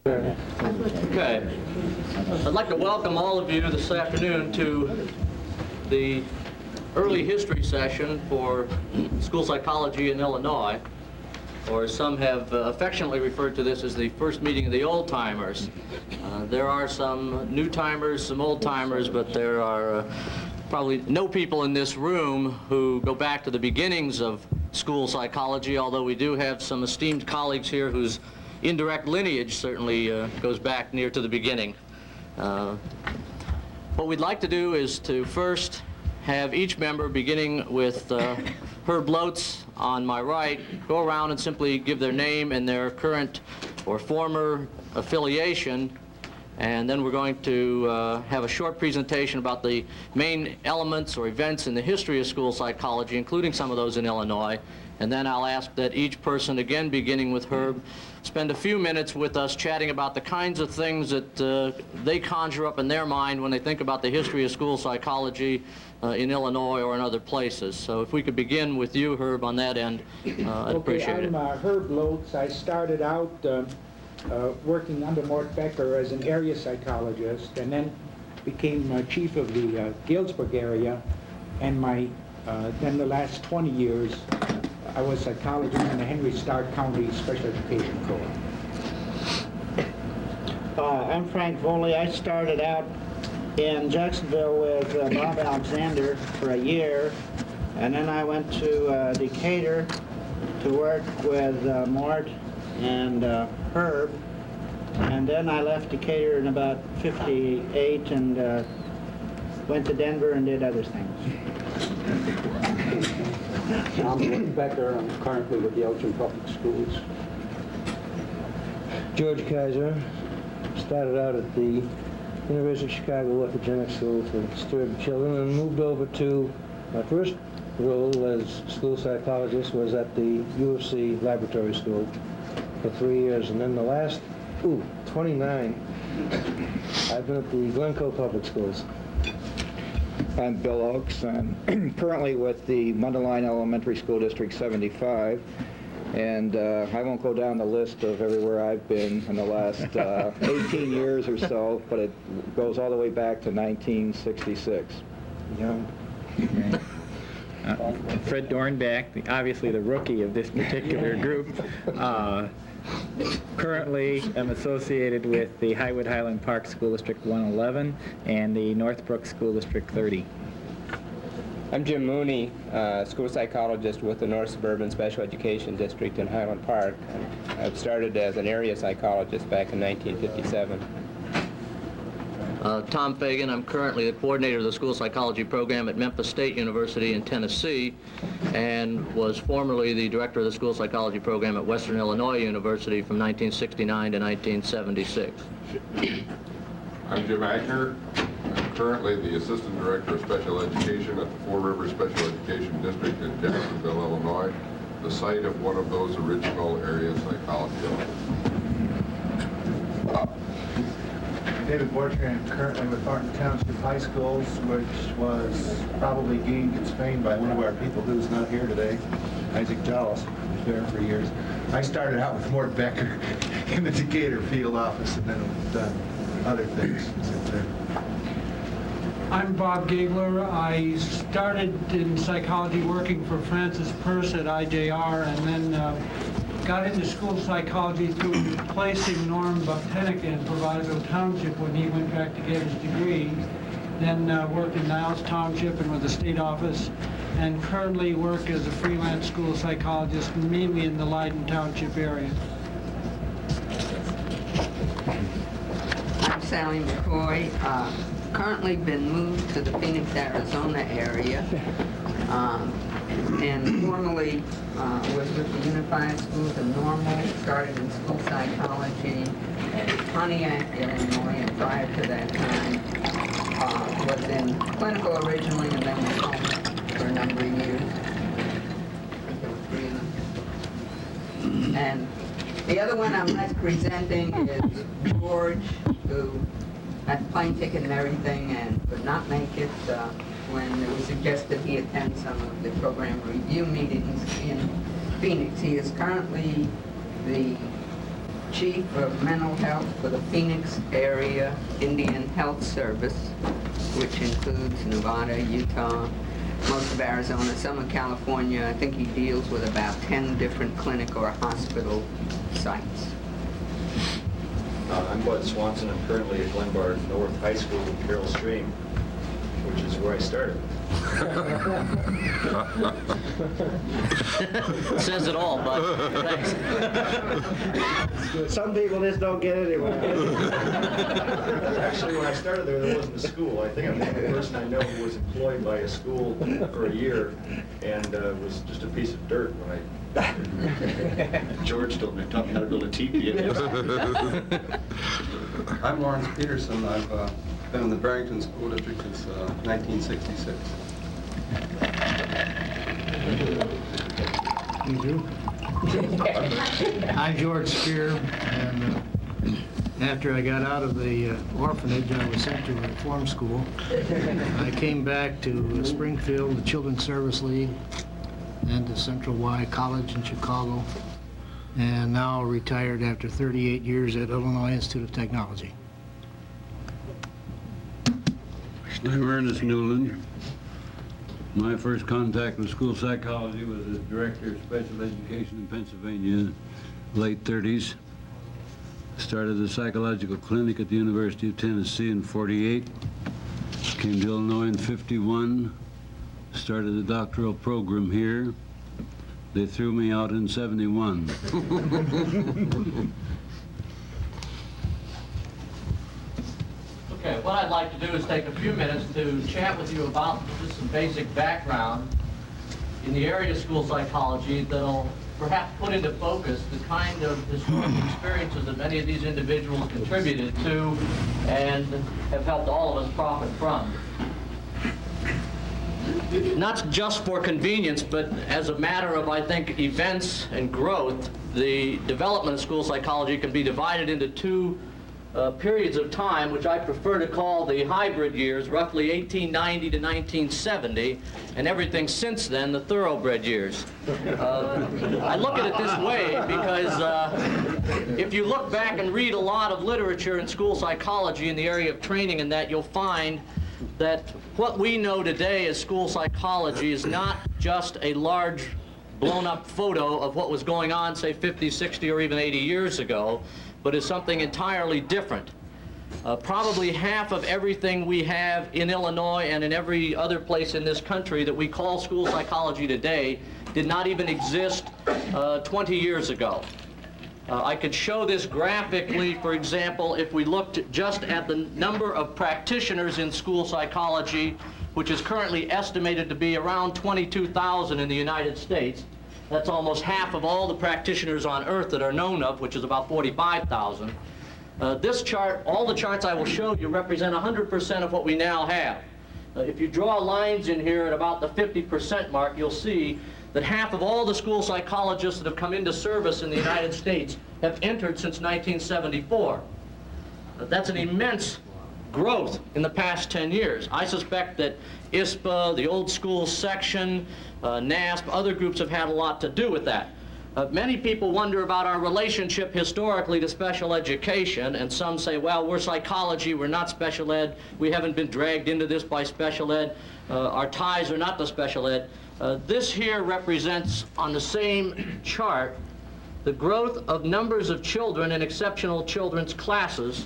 Okay. I'd like to welcome all of you this afternoon to the early history session for school psychology in Illinois, or some have affectionately referred to this as the first meeting of the old-timers. There are some new-timers, some old-timers, but there are probably no people in this room who go back to the beginnings of school psychology, although we do have some esteemed colleagues here whose indirect lineage certainly goes back near to the beginning. What we'd like to do is to first have each member, beginning with Herb Lotz on my right, go around and simply give their name and their current or former affiliation, and then we're going to have a short presentation about the main elements or events in the history of school psychology, including some of those in Illinois. And then I'll ask that each person, again beginning with Herb, spend a few minutes with us chatting about the kinds of things that they conjure up in their mind when they think about the history of school psychology in Illinois or in other places. So if we could begin with you, Herb, on that end, I'd appreciate it. I'm Herb Lotz. I started out working under Mort Becker as an area psychologist, and then became chief of the Galesburg area, and then the last 20 years I was psychologist in the Henry Stark County Special Education Corps. I'm Frank Foley. I started out in Jacksonville with Bob Alexander for a year, and then I went to Decatur to work with Mort and Herb, and then I left Decatur in about '58 and went to Denver and did other things. I'm Mort Becker. I'm currently with the Elgin Public Schools. George Kaiser. Started out at the University of Chicago Orthogenic School for Disturbed Children and moved over to my first role as school psychologist was at the U of C Laboratory School for 3 years, and then the last 29 I've been at the Glencoe Public Schools. I'm Bill Oakes. I'm currently with the Mundelein Elementary School District 75, and I won't go down the list of everywhere I've been in the last 18 years or so, but it goes all the way back to 1966. Young. Fred Dornbach, obviously the rookie of this particular group. Currently, I'm associated with the Highwood Highland Park School District 111 and the Northbrook School District 30. I'm Jim Mooney, school psychologist with the North Suburban Special Education District in Highland Park. I've started as an area psychologist back in 1957. Tom Fagan. I'm currently the coordinator of the school psychology program at Memphis State University in Tennessee, and was formerly the director of the school psychology program at Western Illinois University from 1969 to 1976. I'm Jim Agner. I'm currently the assistant director of special education at the Four Rivers Special Education District in Jacksonville, Illinois, the site of one of those original area psychology offices. David Borcher. I'm currently with Thornton Township High Schools, which was probably gained its fame by one of our people who's not here today, Isaac Jollis, who was there for years. I started out with Mort Becker in the Decatur field office, and then have done other things since then. I'm Bob Gigler. I started in psychology working for Francis Peirce at IJR, and then got into school psychology through replacing Norm Bucktenek in Proviso Township when he went back to get his degree. Then worked in Niles Township and with the state office, and currently work as a freelance school psychologist, mainly in the Leiden Township area. I'm Sally McCoy. Currently been moved to the Phoenix, Arizona area, and formerly was with the Unified Schools of Normal, started in school psychology at Pontiac, Illinois, and prior to that time was in clinical originally and then was home for a number of years. There were 3 of them. And the other one I'm representing is George, who had a plane ticket and everything and could not make it when it was suggested he attend some of the program review meetings in Phoenix. He is currently the Chief of Mental Health for the Phoenix Area Indian Health Service, which includes Nevada, Utah, most of Arizona, some of California. I think he deals with about 10 different clinic or hospital sites. I'm Bud Swanson. I'm currently at Glenbard North High School in Carroll Stream, which is where I started. Says it all, bud. Thanks. Some people just don't get anywhere. Actually, when I started there wasn't a school. I think I'm the only person I know who was employed by a school for a year, and was just a piece of dirt when I. George told me how to build a teepee. I'm Lawrence Peterson. I've been in the Barrington School District since 1966. I'm George Spear, and after I got out of the orphanage, I was sent to a reform school. I came back to Springfield, the Children's Service League, and to Central Y College in Chicago, and now retired after 38 years at Illinois Institute of Technology. I'm Ernest Newland. My first contact with school psychology was as director of special education in Pennsylvania, late 30s. Started the psychological clinic at the University of Tennessee in 48. Came to Illinois in 51. Started a doctoral program here. They threw me out in 71. Okay, what I'd like to do is take a few minutes to chat with you about just some basic background in the area of school psychology that'll perhaps put into focus the kind of historical experiences that many of these individuals contributed to and have helped all of us profit from. Not just for convenience, but as a matter of, I think, events and growth, the development of school psychology can be divided into two periods of time, which I prefer to call the hybrid years, roughly 1890 to 1970, and everything since then, the thoroughbred years. I look at it this way because if you look back and read a lot of literature in school psychology in the area of training and that, you'll find that what we know today as school psychology is not just a large blown-up photo of what was going on, say, 50, 60, or even 80 years ago, but is something entirely different. Probably half of everything we have in Illinois and in every other place in this country that we call school psychology today did not even exist 20 years ago. I could show this graphically, for example, if we looked just at the number of practitioners in school psychology, which is currently estimated to be around 22,000 in the United States. That's almost half of all the practitioners on earth that are known of, which is about 45,000. This chart, all the charts I will show you, represent 100% of what we now have. If you draw lines in here at about the 50% mark, you'll see that half of all the school psychologists that have come into service in the United States have entered since 1974. That's an immense growth in the past 10 years. I suspect that ISPA, the old school section, NASP, other groups have had a lot to do with that. Many people wonder about our relationship historically to special education, and some say, well, we're psychology, we're not special ed, we haven't been dragged into this by special ed, our ties are not to special ed. This here represents, on the same chart, the growth of numbers of children in exceptional children's classes,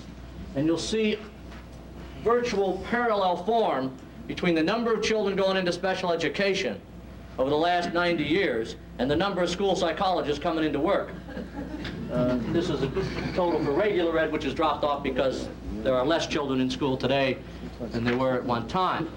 and you'll see virtual parallel form between the number of children going into special education over the last 90 years and the number of school psychologists coming into work. This is a total for regular ed, which has dropped off because there are less children in school today than there were at one time.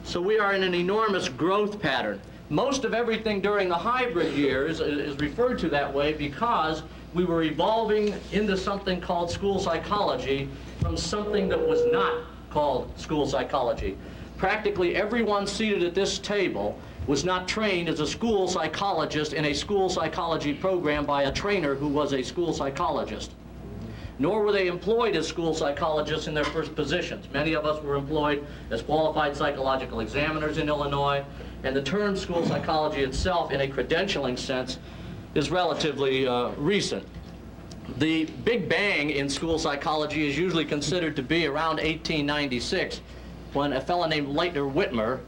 So we are in an enormous growth pattern. Most of everything during the hybrid years is referred to that way because we were evolving into something called school psychology from something that was not called school psychology. Practically everyone seated at this table was not trained as a school psychologist in a school psychology program by a trainer who was a school psychologist. Nor were they employed as school psychologists in their first positions. Many of us were employed as qualified psychological examiners in Illinois, and the term school psychology itself, in a credentialing sense, is relatively recent. The big bang in school psychology is usually considered to be around 1896, when a fellow named Leitner Whitmer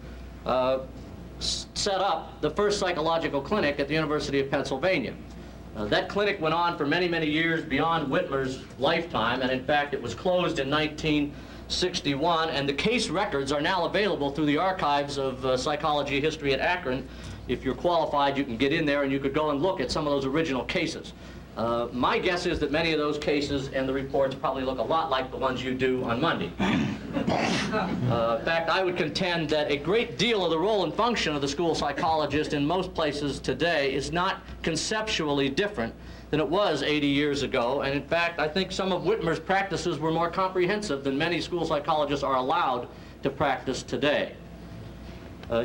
set up the first psychological clinic at the University of Pennsylvania. That clinic went on for many, many years beyond Whitmer's lifetime, and in fact it was closed in 1961, and the case records are now available through the archives of psychology history at Akron. If you're qualified, you can get in there and you could go and look at some of those original cases. My guess is that many of those cases and the reports probably look a lot like the ones you do on Monday. In fact, I would contend that a great deal of the role and function of the school psychologist in most places today is not conceptually different than it was 80 years ago. And in fact, I think some of Whitmer's practices were more comprehensive than many school psychologists are allowed to practice today.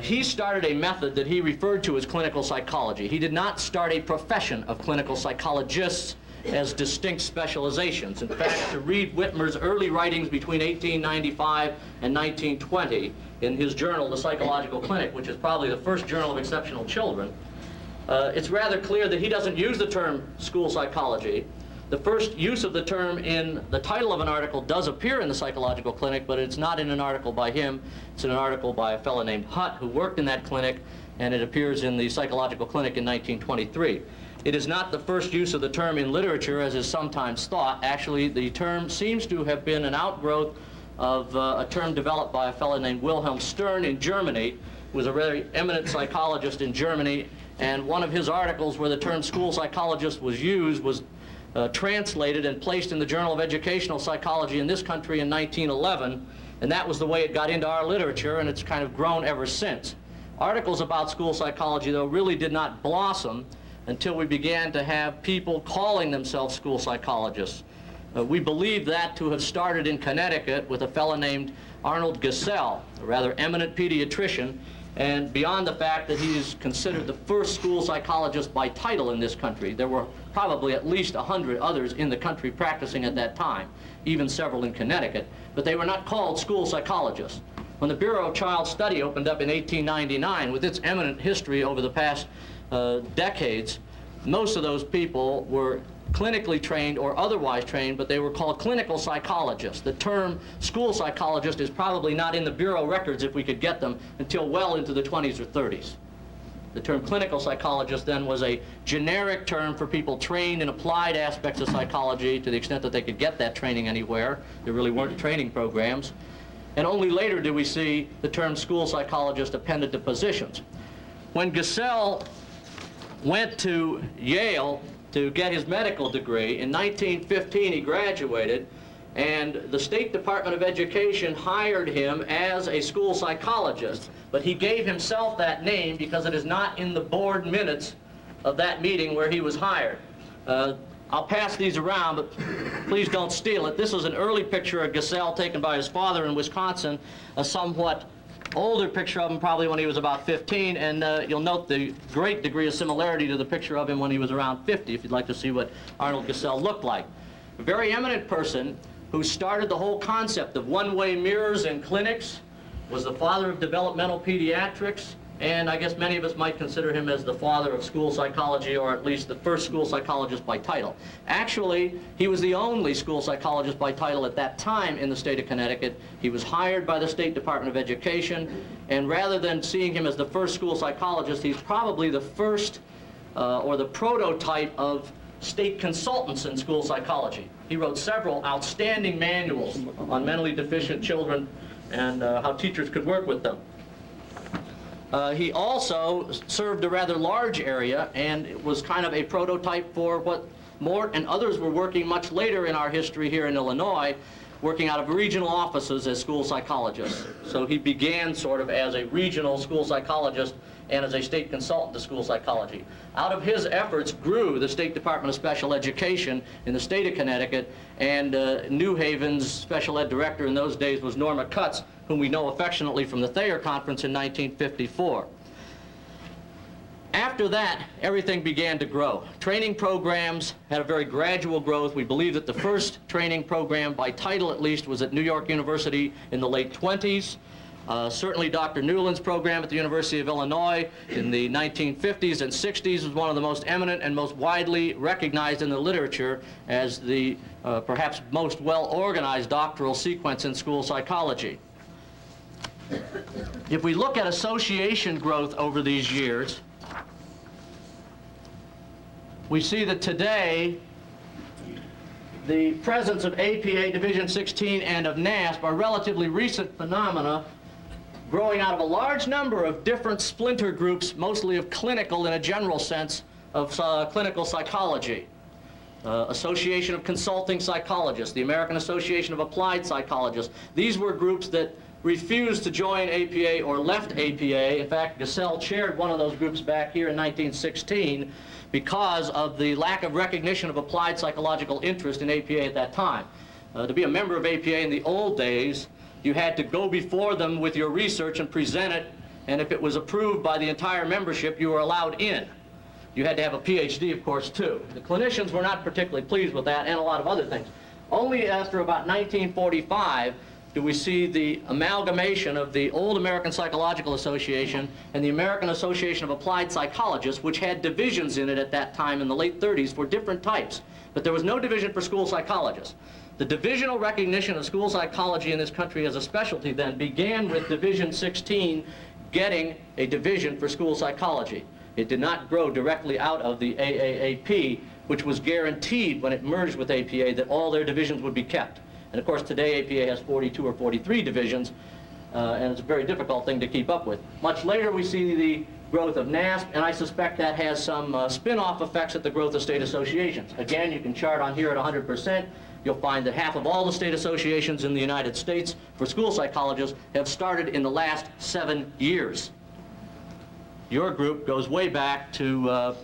He started a method that he referred to as clinical psychology. He did not start a profession of clinical psychologists as distinct specializations. In fact, to read Whitmer's early writings between 1895 and 1920 in his journal, The Psychological Clinic, which is probably the first journal of exceptional children, it's rather clear that he doesn't use the term school psychology. The first use of the term in the title of an article does appear in the Psychological Clinic, but it's not in an article by him. It's in an article by a fellow named Hutt, who worked in that clinic, and it appears in the Psychological Clinic in 1923. It is not the first use of the term in literature, as is sometimes thought. Actually, the term seems to have been an outgrowth of a term developed by a fellow named Wilhelm Stern in Germany, who was a very eminent psychologist in Germany, and one of his articles where the term school psychologist was used was translated and placed in the Journal of Educational Psychology in this country in 1911, and that was the way it got into our literature, and it's kind of grown ever since. Articles about school psychology, though, really did not blossom until we began to have people calling themselves school psychologists. We believe that to have started in Connecticut with a fellow named Arnold Gesell, a rather eminent pediatrician, and beyond the fact that he is considered the first school psychologist by title in this country, there were probably at least 100 others in the country practicing at that time, even several in Connecticut, but they were not called school psychologists. When the Bureau of Child Study opened up in 1899, with its eminent history over the past decades, most of those people were clinically trained or otherwise trained, but they were called clinical psychologists. The term school psychologist is probably not in the Bureau records, if we could get them, until well into the 20s or 30s. The term clinical psychologist then was a generic term for people trained in applied aspects of psychology to the extent that they could get that training anywhere. There really weren't training programs. And only later do we see the term school psychologist appended to positions. When Gesell went to Yale to get his medical degree, in 1915 he graduated, and the State Department of Education hired him as a school psychologist, but he gave himself that name because it is not in the board minutes of that meeting where he was hired. I'll pass these around, but please don't steal it. This is an early picture of Gesell taken by his father in Wisconsin, a somewhat older picture of him probably when he was about 15, and you'll note the great degree of similarity to the picture of him when he was around 50, if you'd like to see what Arnold Gesell looked like. A very eminent person who started the whole concept of one-way mirrors in clinics, was the father of developmental pediatrics, and I guess many of us might consider him as the father of school psychology, or at least the first school psychologist by title. Actually, he was the only school psychologist by title at that time in the state of Connecticut. He was hired by the State Department of Education, and rather than seeing him as the first school psychologist, he's probably the first or the prototype of state consultants in school psychology. He wrote several outstanding manuals on mentally deficient children and how teachers could work with them. He also served a rather large area, and it was kind of a prototype for what Mort and others were working much later in our history here in Illinois, working out of regional offices as school psychologists. So he began sort of as a regional school psychologist and as a state consultant to school psychology. Out of his efforts grew the State Department of Special Education in the state of Connecticut, and New Haven's special ed director in those days was Norma Cutts, whom we know affectionately from the Thayer Conference in 1954. After that, everything began to grow. Training programs had a very gradual growth. We believe that the first training program, by title at least, was at New York University in the late 20s. Certainly Dr. Newland's program at the University of Illinois in the 1950s and 60s was one of the most eminent and most widely recognized in the literature as the perhaps most well-organized doctoral sequence in school psychology. If we look at association growth over these years, we see that today the presence of APA Division 16 and of NASP are relatively recent phenomena growing out of a large number of different splinter groups, mostly of clinical in a general sense of clinical psychology. Association of Consulting Psychologists, the American Association of Applied Psychologists. These were groups that refused to join APA or left APA. In fact, Gesell chaired one of those groups back here in 1916 because of the lack of recognition of applied psychological interest in APA at that time. To be a member of APA in the old days, you had to go before them with your research and present it, and if it was approved by the entire membership, you were allowed in. You had to have a PhD, of course, too. The clinicians were not particularly pleased with that, and a lot of other things. Only after about 1945 do we see the amalgamation of the old American Psychological Association and the American Association of Applied Psychologists, which had divisions in it at that time in the late 30s for different types. But there was no division for school psychologists. The divisional recognition of school psychology in this country as a specialty then began with Division 16 getting a division for school psychology. It did not grow directly out of the AAAP, which was guaranteed when it merged with APA that all their divisions would be kept. And of course today APA has 42 or 43 divisions, and it's a very difficult thing to keep up with. Much later we see the growth of NASP, and I suspect that has some spin-off effects at the growth of state associations. Again, you can chart on here at 100%. You'll find that half of all the state associations in the United States for school psychologists have started in the last 7 years. Your group goes way back to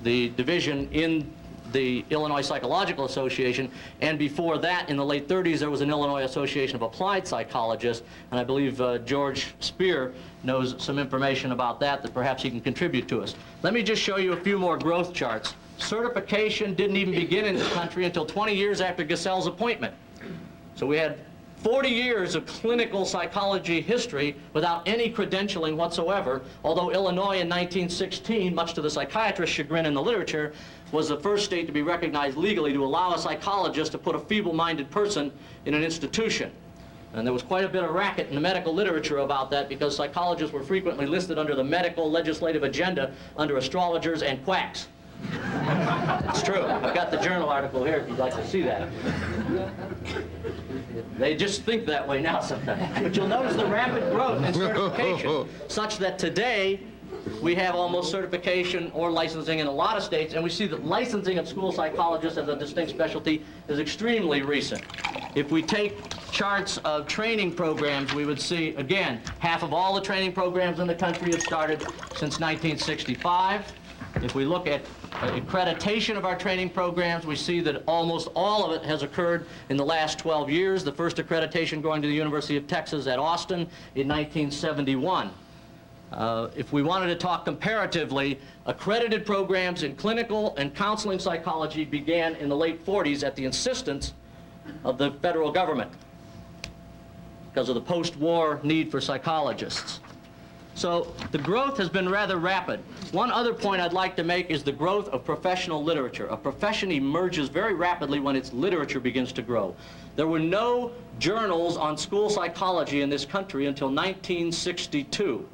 the division in the Illinois Psychological Association, and before that, in the late 30s, there was an Illinois Association of Applied Psychologists, and I believe George Spear knows some information about that that perhaps he can contribute to us. Let me just show you a few more growth charts. Certification didn't even begin in this country until 20 years after Gesell's appointment. So we had 40 years of clinical psychology history without any credentialing whatsoever, although Illinois in 1916, much to the psychiatrist's chagrin in the literature, was the first state to be recognized legally to allow a psychologist to put a feeble-minded person in an institution. And there was quite a bit of racket in the medical literature about that because psychologists were frequently listed under the medical legislative agenda under astrologers and quacks. It's true. I've got the journal article here if you'd like to see that. They just think that way now sometimes. But you'll notice the rapid growth in certification, such that today we have almost certification or licensing in a lot of states, and we see that licensing of school psychologists as a distinct specialty is extremely recent. If we take charts of training programs, we would see, again, half of all the training programs in the country have started since 1965. If we look at accreditation of our training programs, we see that almost all of it has occurred in the last 12 years, the first accreditation going to the University of Texas at Austin in 1971. If we wanted to talk comparatively, accredited programs in clinical and counseling psychology began in the late 40s at the insistence of the federal government because of the post-war need for psychologists. So the growth has been rather rapid. One other point I'd like to make is the growth of professional literature. A profession emerges very rapidly when its literature begins to grow. There were no journals on school psychology in this country until 1962.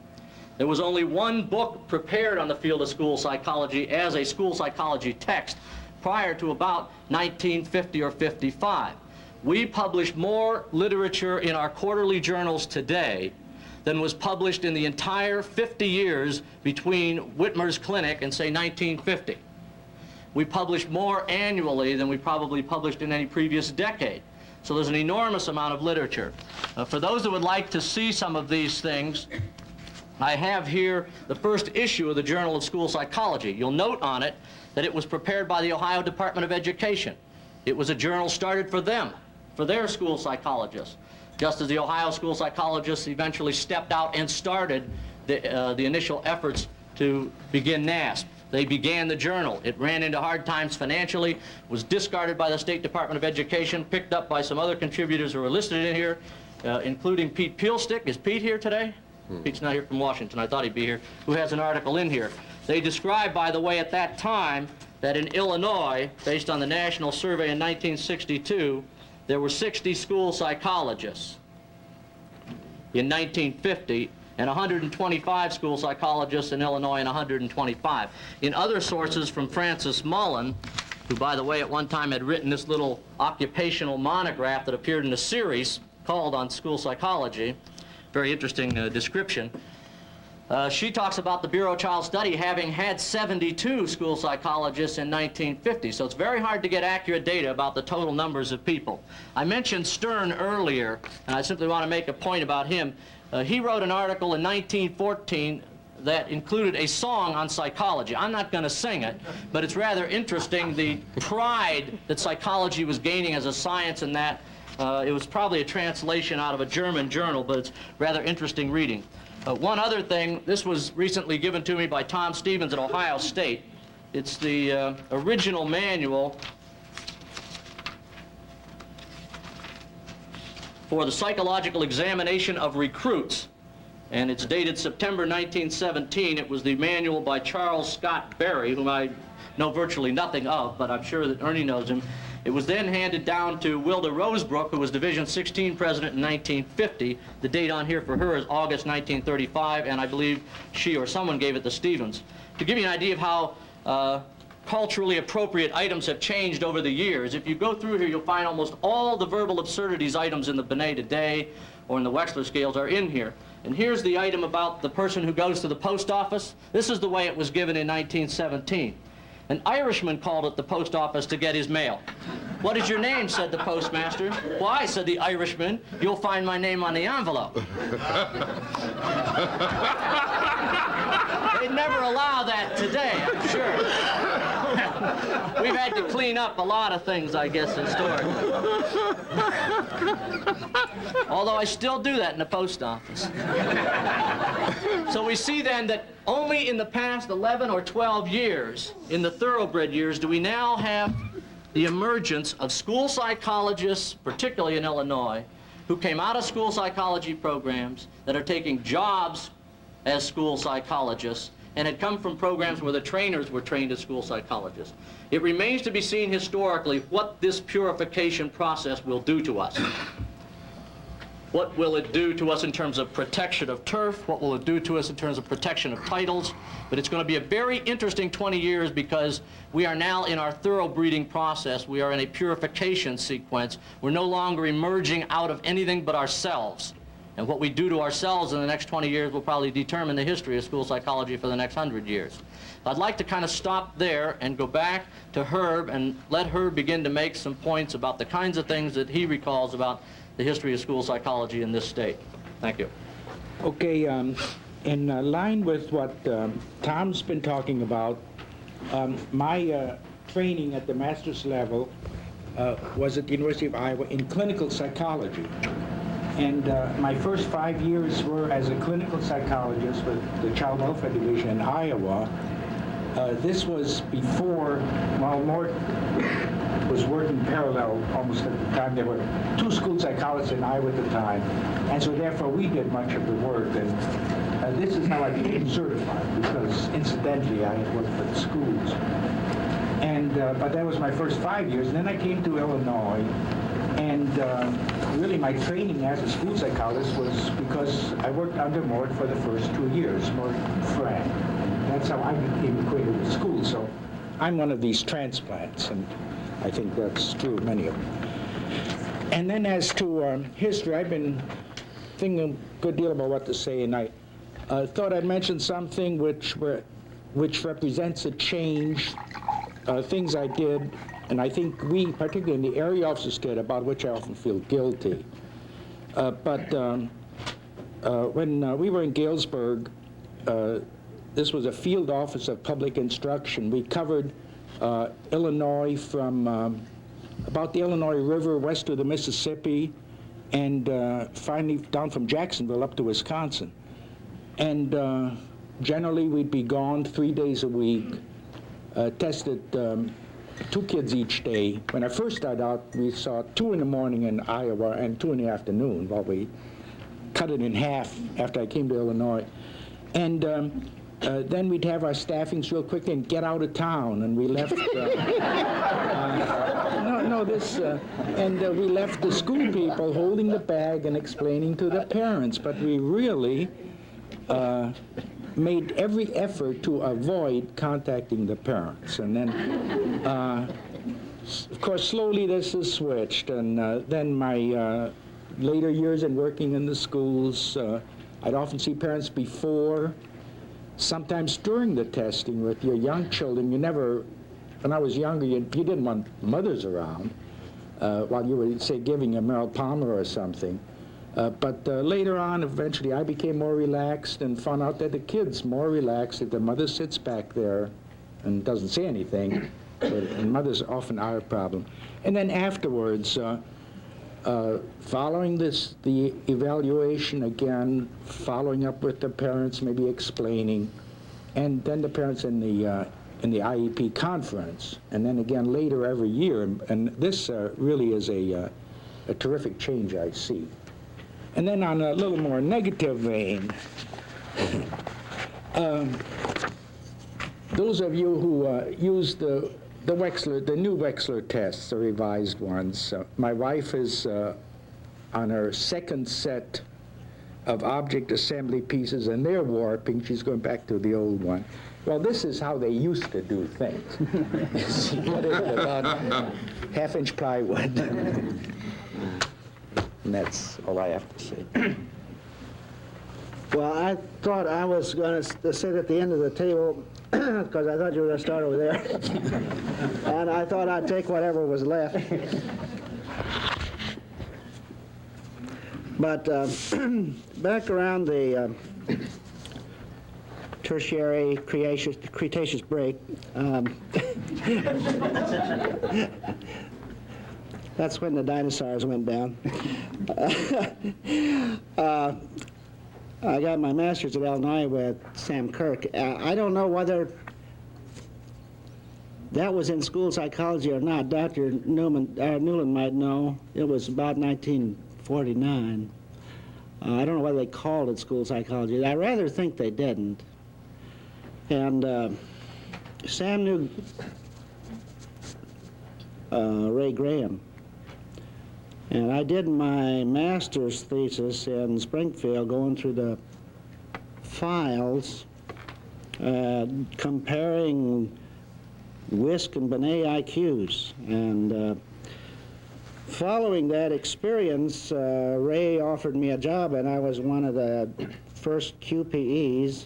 There was only one book prepared on the field of school psychology as a school psychology text prior to about 1950 or 55. We publish more literature in our quarterly journals today than was published in the entire 50 years between Whitmer's clinic and, say, 1950. We publish more annually than we probably published in any previous decade. So there's an enormous amount of literature. For those that would like to see some of these things, I have here the first issue of the Journal of School Psychology. You'll note on it that it was prepared by the Ohio Department of Education. It was a journal started for them, for their school psychologists, just as the Ohio school psychologists eventually stepped out and started the initial efforts to begin NASP. They began the journal. It ran into hard times financially, was discarded by the State Department of Education, picked up by some other contributors who are listed in here, including Pete Peelstick. Is Pete here today? Pete's not here from Washington. I thought he'd be here. Who has an article in here. They described, by the way, at that time, that in Illinois, based on the National Survey in 1962, there were 60 school psychologists in 1950, and 125 school psychologists in Illinois and 125. In other sources from Francis Mullen, who, by the way, at one time had written this little occupational monograph that appeared in a series called On School Psychology, very interesting description. She talks about the Bureau of Child Study having had 72 school psychologists in 1950, so it's very hard to get accurate data about the total numbers of people. I mentioned Stern earlier, and I simply want to make a point about him. He wrote an article in 1914 that included a song on psychology. I'm not going to sing it, but it's rather interesting, the pride that psychology was gaining as a science, and that it was probably a translation out of a German journal, but it's rather interesting reading. One other thing, this was recently given to me by Tom Stevens at Ohio State. It's the original manual for the psychological examination of recruits, and it's dated September 1917. It was the manual by Charles Scott Berry, whom I know virtually nothing of, but I'm sure that Ernie knows him. It was then handed down to Wilda Rosebrook, who was Division 16 president in 1950. The date on here for her is August 1935, and I believe she or someone gave it to Stevens. To give you an idea of how culturally appropriate items have changed over the years, if you go through here, you'll find almost all the verbal absurdities items in the Binet today or in the Wechsler scales are in here. And here's the item about the person who goes to the post office. This is the way it was given in 1917. An Irishman called at the post office to get his mail. "What is your name?" said the postmaster. "Why," said the Irishman, "you'll find my name on the envelope." They'd never allow that today, I'm sure. We've had to clean up a lot of things, I guess, historically. Although I still do that in the post office. So we see then that only in the past 11 or 12 years, in the thoroughbred years, do we now have the emergence of school psychologists, particularly in Illinois, who came out of school psychology programs that are taking jobs as school psychologists and had come from programs where the trainers were trained as school psychologists. It remains to be seen historically what this purification process will do to us. What will it do to us in terms of protection of turf? What will it do to us in terms of protection of titles? But it's going to be a very interesting 20 years because we are now in our thoroughbreeding process. We are in a purification sequence. We're no longer emerging out of anything but ourselves. And what we do to ourselves in the next 20 years will probably determine the history of school psychology for the next 100 years. I'd like to kind of stop there and go back to Herb and let Herb begin to make some points about the kinds of things that he recalls about the history of school psychology in this state. Thank you. Okay, in line with what Tom's been talking about, my training at the master's level was at the University of Iowa in clinical psychology. And my first 5 years were as a clinical psychologist with the Child Welfare Division in Iowa. This was before, while Mort was working parallel almost at the time. There were 2 school psychologists in Iowa at the time, and so therefore we did much of the work. And this is how I became certified, because incidentally I had worked for the schools. And but that was my first 5 years. And then I came to Illinois, and really my training as a school psychologist was because I worked under Mort for the first 2 years, Mort Frank. That's how I became acquainted with schools. So I'm one of these transplants, and I think that's true of many of them. And then as to history, I've been thinking a good deal about what to say, and I thought I'd mention something which represents a change, things I did, and I think we, particularly in the area officers, did, about which I often feel guilty. But when we were in Galesburg, this was a field office of public instruction. We covered Illinois from about the Illinois River west of the Mississippi, and finally down from Jacksonville up to Wisconsin. And generally we'd be gone 3 days a week, tested 2 kids each day. When I first started out, we saw 2 in the morning in Iowa and 2 in the afternoon. Well, we cut it in half after I came to Illinois. And then we'd have our staffings real quickly and get out of town, and we left. We left the school people holding the bag and explaining to the parents. But we really made every effort to avoid contacting the parents. And then, of course, slowly this has switched. And then my later years in working in the schools, I'd often see parents before, sometimes during the testing with your young children. You never, when I was younger, you didn't want mothers around while you were, say, giving a Merrill Palmer or something. But later on, eventually, I became more relaxed and found out that the kid's more relaxed if the mother sits back there and doesn't say anything. And mothers often are a problem. And then afterwards, following the evaluation again, following up with the parents, maybe explaining, and then the parents in the IEP conference, and then again later every year. And this really is a terrific change I see. And then on a little more negative vein, those of you who use the new Wechsler tests, the revised ones, my wife is on her second set of object assembly pieces, and they're warping. She's going back to the old one. Well, this is how they used to do things. You put it in about half-inch plywood. And that's all I have to say. Well, I thought I was going to sit at the end of the table because I thought you were going to start over there. And I thought I'd take whatever was left. But back around the Tertiary Cretaceous break, that's when the dinosaurs went down. I got my master's at Illinois with Sam Kirk. I don't know whether that was in school psychology or not. Dr. Newland might know. It was about 1949. I don't know whether they called it school psychology. I rather think they didn't. And Sam knew Ray Graham. And I did my master's thesis in Springfield, going through the files, comparing WISC and Binet IQs. And following that experience, Ray offered me a job, and I was one of the first QPEs,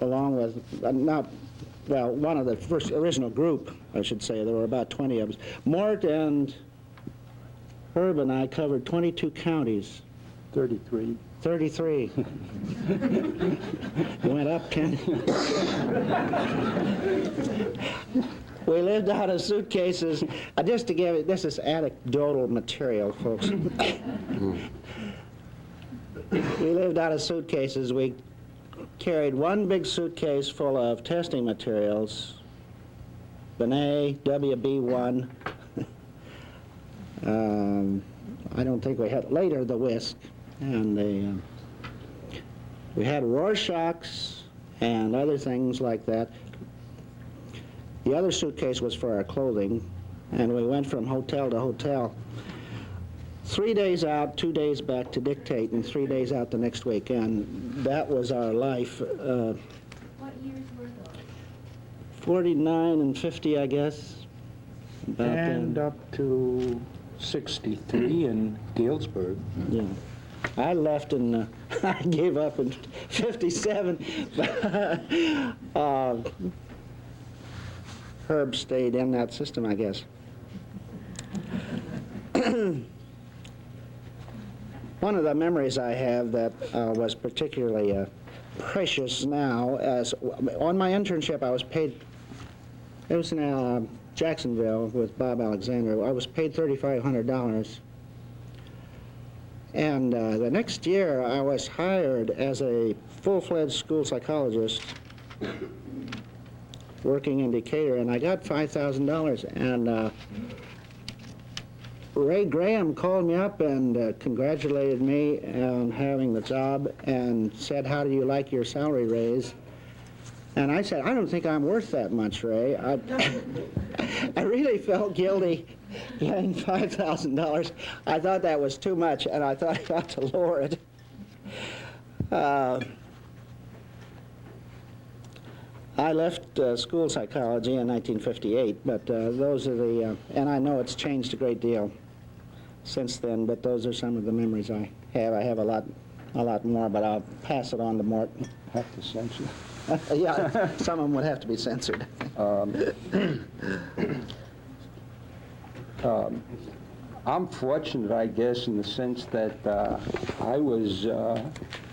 along with, one of the first original group, I should say. There were about 20 of us. Mort and Herb and I covered 22 counties. 33. 33. You went up, Ken? We lived out of suitcases. Just to give it, this is anecdotal material, folks. We lived out of suitcases. We carried one big suitcase full of testing materials, Binet, WB1. I don't think we had, later the WISC, and we had Rorschachs and other things like that. The other suitcase was for our clothing, and we went from hotel to hotel. 3 days out, 2 days back to dictate, and 3 days out the next week, and that was our life. What years were those? 49 and 50, I guess. About And then. up to 63 in Galesburg. Yeah. I left and I gave up in 57. Herb stayed in that system, I guess. One of the memories I have that was particularly precious now, as on my internship I was paid, it was in Jacksonville with Bob Alexander. I was paid $3,500. And the next year I was hired as a full-fledged school psychologist working in Decatur, and I got $5,000. And Ray Graham called me up and congratulated me on having the job and said, "How do you like your salary raise?" And I said, "I don't think I'm worth that much, Ray." I really felt guilty getting $5,000. I thought that was too much, and I thought I ought to lower it. I left school psychology in 1958, but those are the, and I know it's changed a great deal since then, but those are some of the memories I have. I have a lot more, but I'll pass it on to Mort. Have to censor. Yeah, some of them would have to be censored. I'm fortunate, I guess, in the sense that I was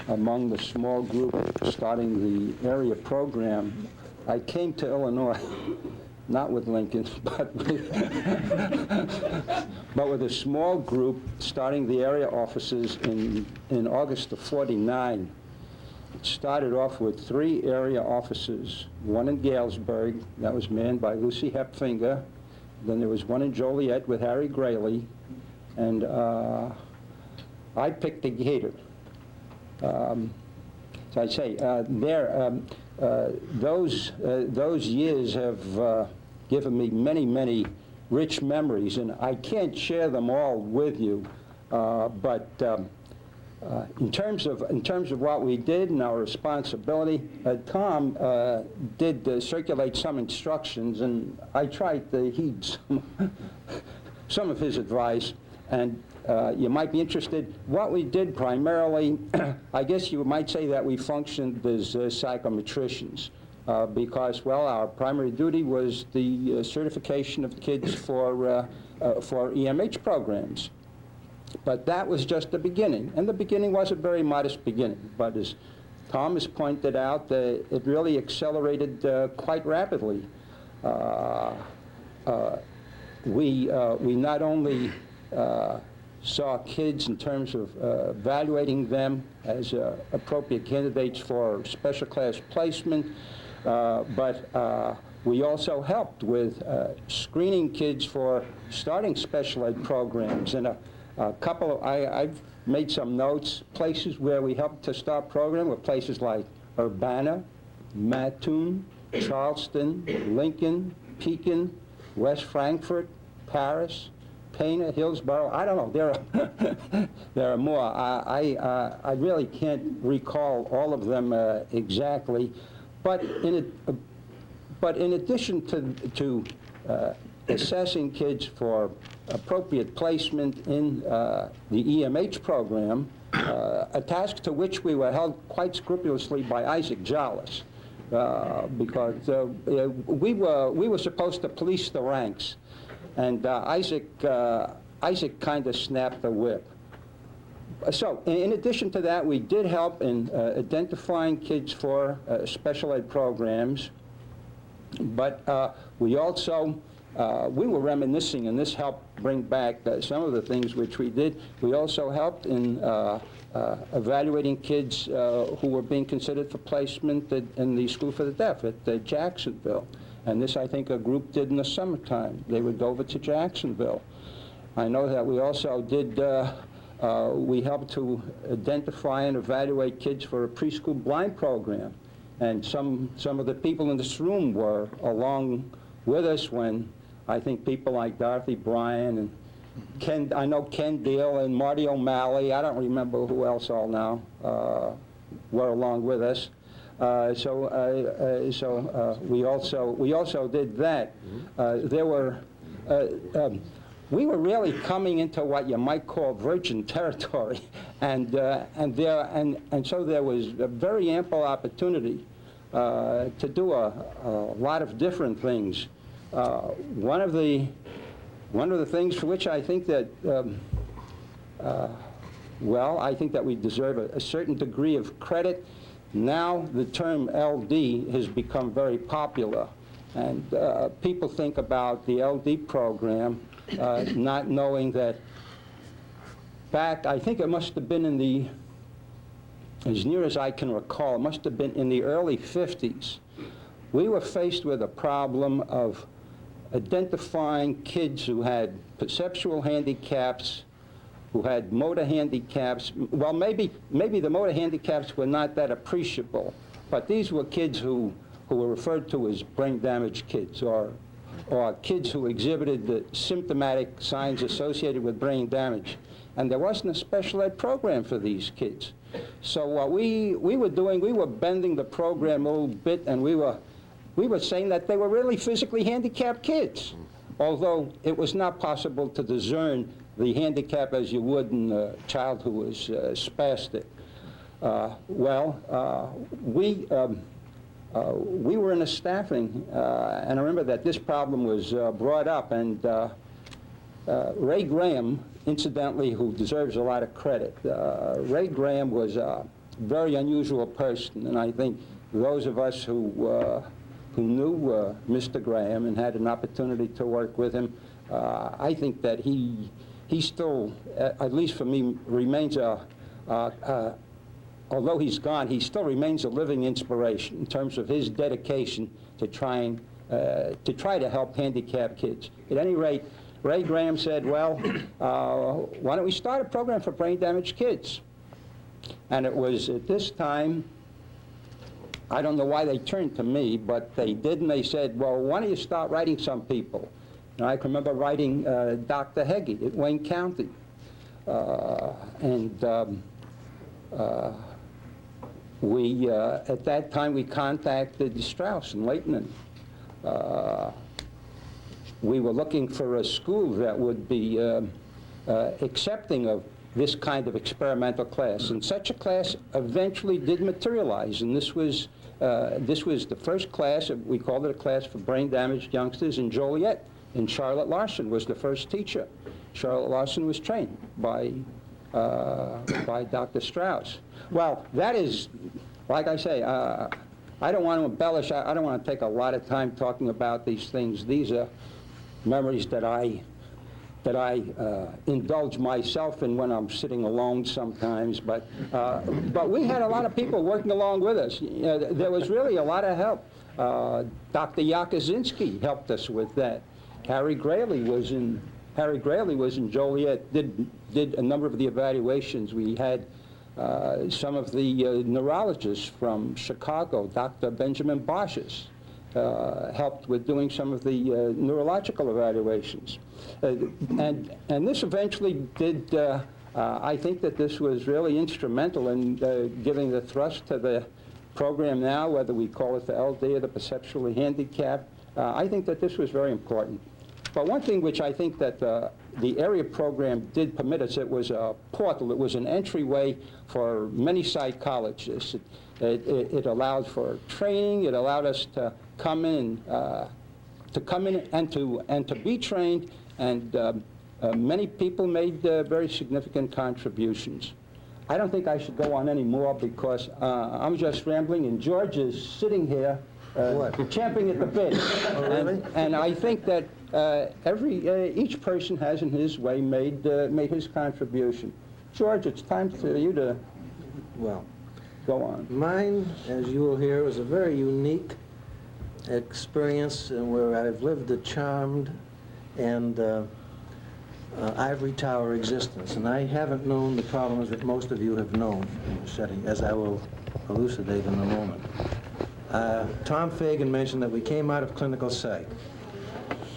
among the small group starting the area program. I came to Illinois, not with Lincoln, but with a small group starting the area offices in August of '49. It started off with 3 area offices, one in Galesburg, that was manned by Lucy Hepfinger. Then there was one in Joliet with Harry Grayley, and I picked Decatur. So I say, those years have given me many, many rich memories, and I can't share them all with you, but in terms of what we did and our responsibility, Tom did circulate some instructions, and I tried to heed some of his advice. And you might be interested. What we did primarily, I guess you might say that we functioned as psychometricians, because, well, our primary duty was the certification of kids for EMH programs. But that was just the beginning, and the beginning was a very modest beginning. But as Tom has pointed out, it really accelerated quite rapidly. We not only saw kids in terms of evaluating them as appropriate candidates for special class placement, but we also helped with screening kids for starting special ed programs. And a couple of, I've made some notes. Places where we helped to start program were places like Urbana, Mattoon, Charleston, Lincoln, Pekin, West Frankfort, Paris, Pana, Hillsborough. I don't know. There are more. I really can't recall all of them exactly. But in addition to assessing kids for appropriate placement in the EMH program, a task to which we were held quite scrupulously by Isaac Jollis, because we were supposed to police the ranks, and Isaac kind of snapped the whip. So, in addition to that, we did help in identifying kids for special ed programs, but we also we were reminiscing, and this helped bring back some of the things which we did. We also helped in evaluating kids who were being considered for placement in the School for the Deaf at Jacksonville. And this, I think, a group did in the summertime. They would go over to Jacksonville. I know that we also did, we helped to identify and evaluate kids for a preschool blind program. And some of the people in this room were along with us when I think people like Dorothy Bryan and Ken, I know Ken Deal and Marty O'Malley, I don't remember who else all now, were along with us. We also did that. There were, we were really coming into what you might call virgin territory, and so there was a very ample opportunity to do a lot of different things. One of the things for which I think that, well, I think that we deserve a certain degree of credit. Now the term LD has become very popular, and people think about the LD program not knowing that back, I think it must have been in the, as near as I can recall, it must have been in the early 50s. we were faced with a problem of identifying kids who had perceptual handicaps, who had motor handicaps. Well, maybe the motor handicaps were not that appreciable, but these were kids who were referred to as brain damaged kids, or kids who exhibited the symptomatic signs associated with brain damage. And there wasn't a special ed program for these kids. So what we were doing, we were bending the program a little bit, and we were saying that they were really physically handicapped kids, although it was not possible to discern the handicap as you would in a child who was spastic. We were in a staffing, and I remember that this problem was brought up, and Ray Graham, incidentally, who deserves a lot of credit, Ray Graham was a very unusual person, and I think those of us who knew Mr. Graham and had an opportunity to work with him, I think that he still, at least for me, remains although he's gone, he still remains a living inspiration in terms of his dedication to try to help handicapped kids. At any rate, Ray Graham said, well, why don't we start a program for brain damaged kids? And it was at this time, I don't know why they turned to me, but they did, and they said, well, why don't you start writing some people? And I can remember writing Dr. Heggie at Wayne County. At that time, we contacted Strauss and Leighton. We were looking for a school that would be accepting of this kind of experimental class, and such a class eventually did materialize. And this was the first class. We called it a class for brain damaged youngsters in Joliet. And Charlotte Larson was the first teacher. Charlotte Larson was trained by Dr. Strauss. Well, that is, like I say, I don't want to embellish. I don't want to take a lot of time talking about these things. These are memories that I indulge myself in when I'm sitting alone sometimes. But we had a lot of people working along with us. There was really a lot of help. Dr. Yakosinski helped us with that. Harry Grayley was in Joliet, did a number of the evaluations. We had some of the neurologists from Chicago, Dr. Benjamin Boschus, helped with doing some of the neurological evaluations. And this eventually did, I think that this was really instrumental in giving the thrust to the program now, whether we call it the LD or the perceptually handicapped. I think that this was very important. But one thing which I think that the area program did permit us, it was a portal, it was an entryway for many psychologists. It allowed for training, it allowed us to come in and to be trained, and many people made very significant contributions. I don't think I should go on any more because I'm just rambling, and George is sitting here champing at the bit. Oh, really? And I think that each person has in his way made his contribution. George, it's time for you to go on. Mine, as you will hear, was a very unique experience where I've lived a charmed and ivory tower existence, and I haven't known the problems that most of you have known in the setting, as I will elucidate in a moment. Tom Fagan mentioned that we came out of clinical psych.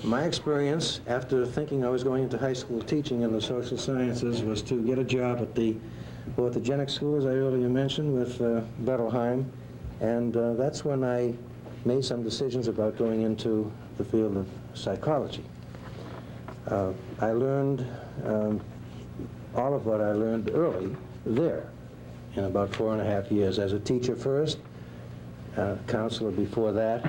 My experience, after thinking I was going into high school teaching in the social sciences, was to get a job at the orthogenic school, as I earlier mentioned, with Bettelheim, and that's when I made some decisions about going into the field of psychology. I learned all of what I learned early there in about 4.5 years, as a teacher first, counselor before that,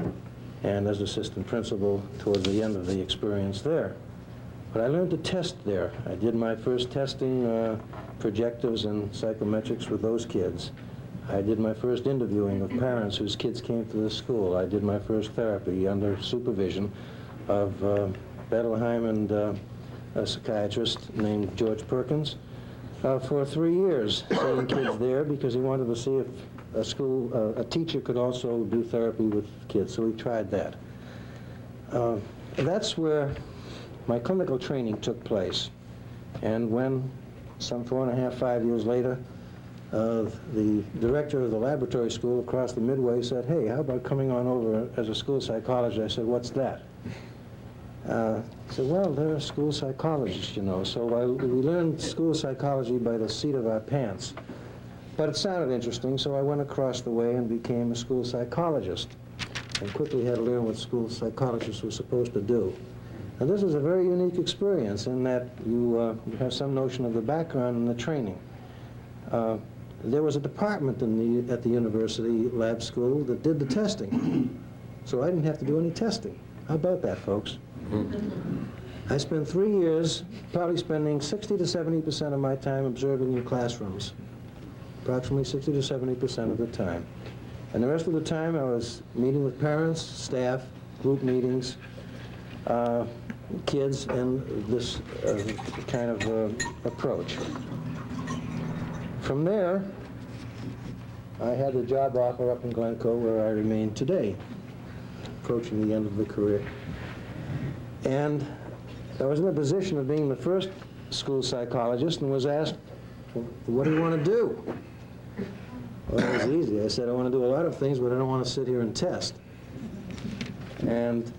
and as assistant principal towards the end of the experience there. But I learned to test there. I did my first testing, projectives and psychometrics with those kids. I did my first interviewing of parents whose kids came to the school. I did my first therapy under supervision of Bettelheim and a psychiatrist named George Perkins for 3 years, seeing kids there because he wanted to see if a teacher could also do therapy with kids, so we tried that. That's where my clinical training took place. And when, some 4.5, 5 years later, the director of the laboratory school across the Midway said, "Hey, how about coming on over as a school psychologist?" I said, "What's that?" I said, "Well, they're a school psychologist, you know." So we learned school psychology by the seat of our pants. But it sounded interesting, so I went across the way and became a school psychologist, and quickly had to learn what school psychologists were supposed to do. Now, this is a very unique experience in that you have some notion of the background and the training. There was a department at the university lab school that did the testing, so I didn't have to do any testing. How about that, folks? I spent 3 years probably spending 60 to 70% of my time observing in classrooms, approximately 60 to 70% of the time. And the rest of the time I was meeting with parents, staff, group meetings, kids, and this kind of approach. From there, I had a job offer up in Glencoe where I remain today, approaching the end of the career. And I was in a position of being the first school psychologist and was asked, "Well, what do you want to do?" Well, it was easy. I said, "I want to do a lot of things, but I don't want to sit here and test." And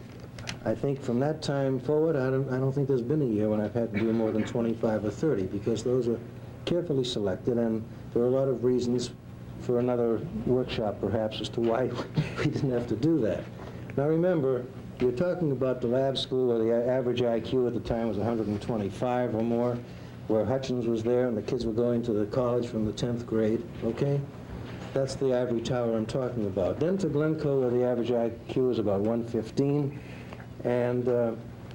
I think from that time forward, I don't think there's been a year when I've had to do more than 25 or 30, because those are carefully selected, and there are a lot of reasons for another workshop, perhaps, as to why we didn't have to do that. Now remember, you're talking about the lab school where the average IQ at the time was 125 or more, where Hutchins was there and the kids were going to the college from the 10th grade, okay? That's the ivory tower I'm talking about. Then to Glencoe, where the average IQ is about 115, and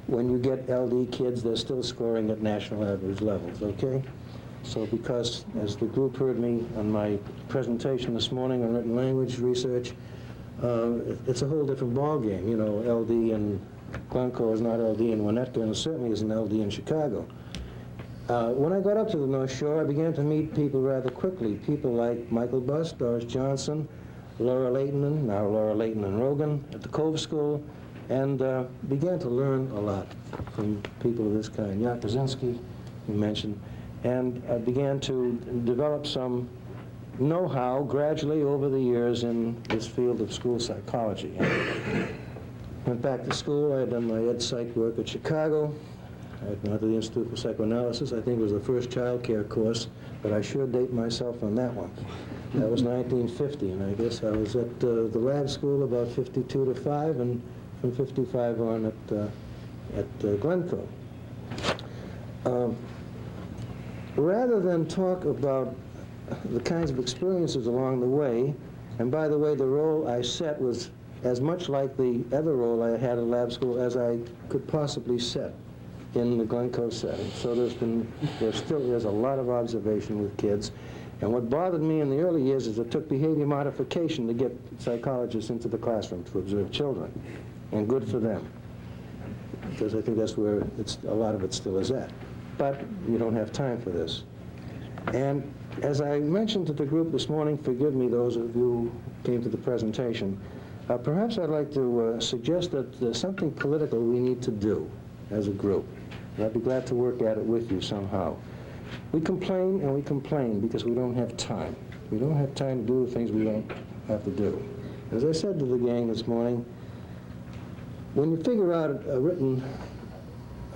when you get LD kids, they're still scoring at national average levels, okay? So because, as the group heard me on my presentation this morning on written language research, it's a whole different ballgame. You know, LD in Glencoe is not LD in Winnetka, and it certainly isn't LD in Chicago. When I got up to the North Shore, I began to meet people rather quickly. People like Michael Buss, Doris Johnson, Laura Leighton, now Laura Leighton and Rogan at the Cove School, and began to learn a lot from people of this kind. Jaak Kaczynski, you mentioned, and I began to develop some know-how gradually over the years in this field of school psychology. Went back to school. I had done my ed psych work at Chicago. I had gone to the Institute for Psychoanalysis. I think it was the first child care course, but I sure date myself on that one. That was 1950, and I guess I was at the lab school about 52 to 5, and from 55 on at Glencoe. Rather than talk about the kinds of experiences along the way, and by the way, the role I set was as much like the other role I had at lab school as I could possibly set in the Glencoe setting. So there still is a lot of observation with kids. And what bothered me in the early years is it took behavior modification to get psychologists into the classroom to observe children, and good for them, because I think that's where a lot of it still is at. But you don't have time for this. And as I mentioned to the group this morning, forgive me those of you who came to the presentation, perhaps I'd like to suggest that there's something political we need to do as a group. And I'd be glad to work at it with you somehow. We complain and we complain because we don't have time. We don't have time to do the things we don't have to do. As I said to the gang this morning, when you figure out a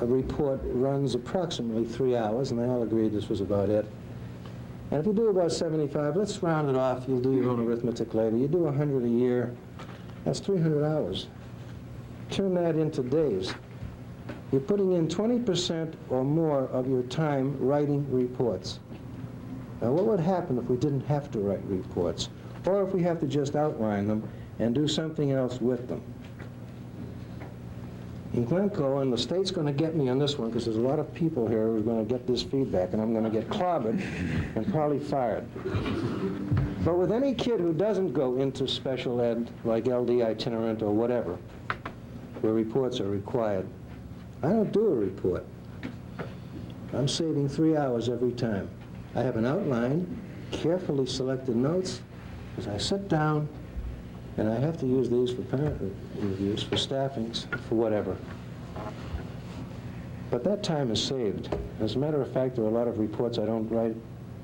report runs approximately 3 hours, and they all agreed this was about it. And if you do about 75, let's round it off. You'll do your own arithmetic later. You do 100 a year. That's 300 hours. Turn that into days. You're putting in 20% or more of your time writing reports. Now, what would happen if we didn't have to write reports? Or if we have to just outline them and do something else with them? In Glencoe, and the state's going to get me on this one because there's a lot of people here who are going to get this feedback, and I'm going to get clobbered and probably fired. But with any kid who doesn't go into special ed, like LD itinerant or whatever, where reports are required, I don't do a report. I'm saving 3 hours every time. I have an outline, carefully selected notes, is I sit down and I have to use these for parent reviews, for staffings, for whatever. But that time is saved. As a matter of fact, there are a lot of reports I don't write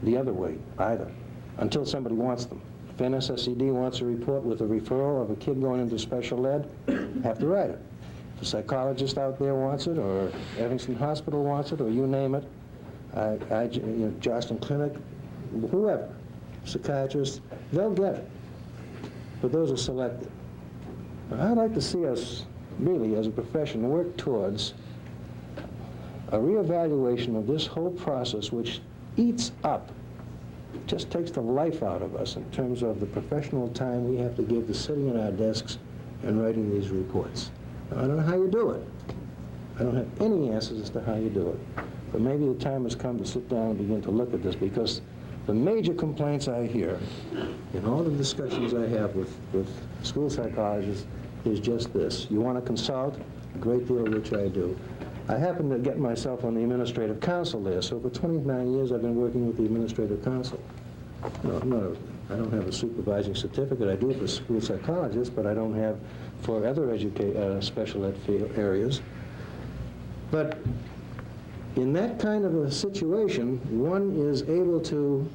the other way either, until somebody wants them. If NSSED wants a report with a referral of a kid going into special ed, I have to write it. If a psychologist out there wants it, or Evanston Hospital wants it, or you name it, Johnston Clinic, whoever, psychiatrist, they'll get it. But those are selected. I'd like to see us, really, as a profession, work towards a reevaluation of this whole process, which eats up, just takes the life out of us in terms of the professional time we have to give to sitting at our desks and writing these reports. Now, I don't know how you do it. I don't have any answers as to how you do it. But maybe the time has come to sit down and begin to look at this, because the major complaints I hear in all the discussions I have with school psychologists is just this. You want to consult? A great deal of which I do. I happen to get myself on the administrative council there, so for 29 years I've been working with the administrative council. No, I don't have a supervising certificate. I do for school psychologists, but I don't have for other special ed areas. But in that kind of a situation, one is able to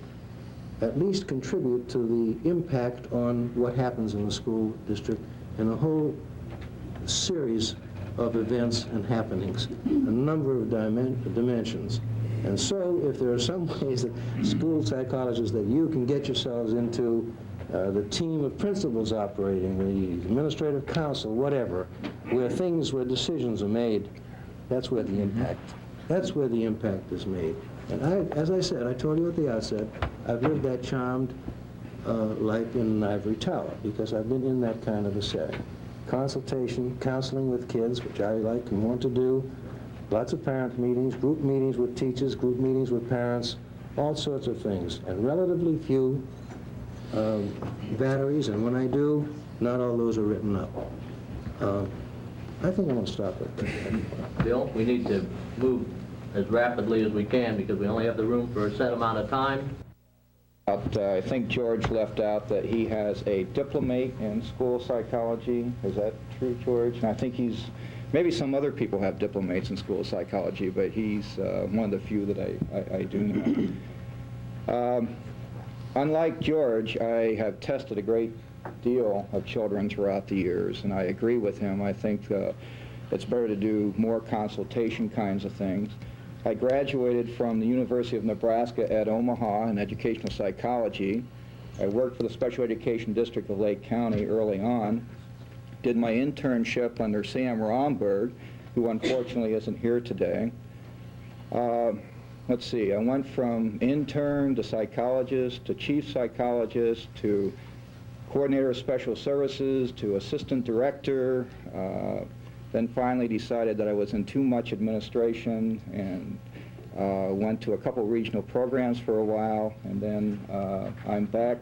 at least contribute to the impact on what happens in the school district in a whole series of events and happenings, a number of dimensions. And so if there are some ways that school psychologists that you can get yourselves into the team of principals operating, the administrative council, whatever, where decisions are made, that's where the impact is made. And as I said, I told you at the outset, I've lived that charmed life in Ivory Tower, because I've been in that kind of a setting. Consultation, counseling with kids, which I like and want to do, lots of parent meetings, group meetings with teachers, group meetings with parents, all sorts of things, and relatively few batteries, and when I do, not all those are written up. I think I'm going to stop it there. Bill, we need to move as rapidly as we can because we only have the room for a set amount of time. I think George left out that he has a diplomate in school psychology. Is that true, George? And I think maybe some other people have diplomates in school psychology, but he's one of the few that I do know. Unlike George, I have tested a great deal of children throughout the years, and I agree with him. I think it's better to do more consultation kinds of things. I graduated from the University of Nebraska at Omaha in educational psychology. I worked for the Special Education District of Lake County early on, did my internship under Sam Romberg, who unfortunately isn't here today. Let's see, I went from intern to psychologist to chief psychologist to coordinator of special services to assistant director, then finally decided that I was in too much administration and went to a couple regional programs for a while, and then I'm back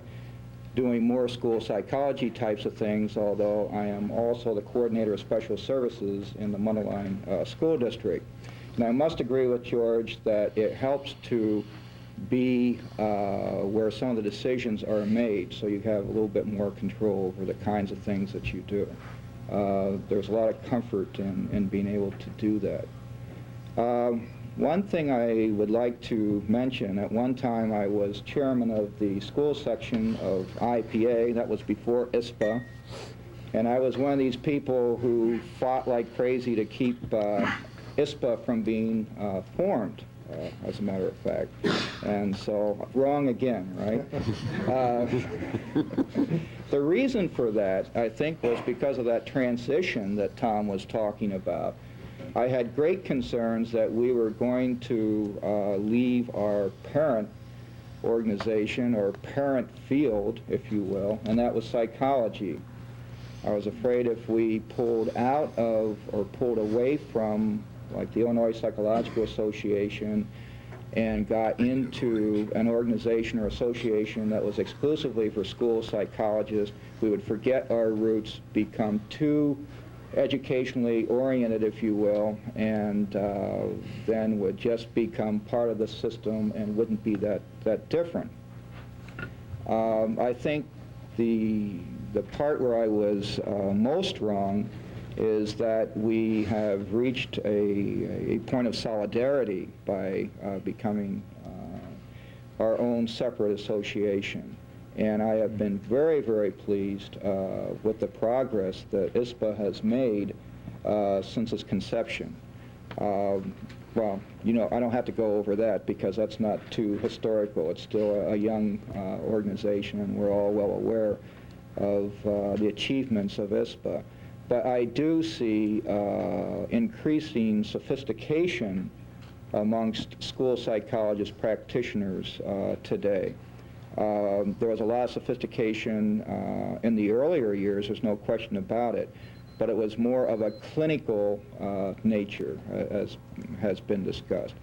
doing more school psychology types of things, although I am also the coordinator of special services in the Mundelein School District. And I must agree with George that it helps to be where some of the decisions are made, so you have a little bit more control over the kinds of things that you do. There's a lot of comfort in being able to do that. One thing I would like to mention, at one time I was chairman of the school section of IPA, that was before ISPA, and I was one of these people who fought like crazy to keep ISPA from being formed, as a matter of fact. And so, wrong again, right? The reason for that, I think, was because of that transition that Tom was talking about. I had great concerns that we were going to leave our parent organization, or parent field, if you will, and that was psychology. I was afraid if we pulled out of or pulled away from, like the Illinois Psychological Association, and got into an organization or association that was exclusively for school psychologists, we would forget our roots, become too educationally oriented, if you will, and then would just become part of the system and wouldn't be that different. I think The part where I was most wrong is that we have reached a point of solidarity by becoming our own separate association. And I have been very, very pleased with the progress that ISPA has made since its conception. Well, you know, I don't have to go over that because that's not too historical. It's still a young organization, and we're all well aware of the achievements of ISPA. But I do see increasing sophistication amongst school psychologist practitioners today. There was a lot of sophistication in the earlier years, there's no question about it, but it was more of a clinical nature, as has been discussed.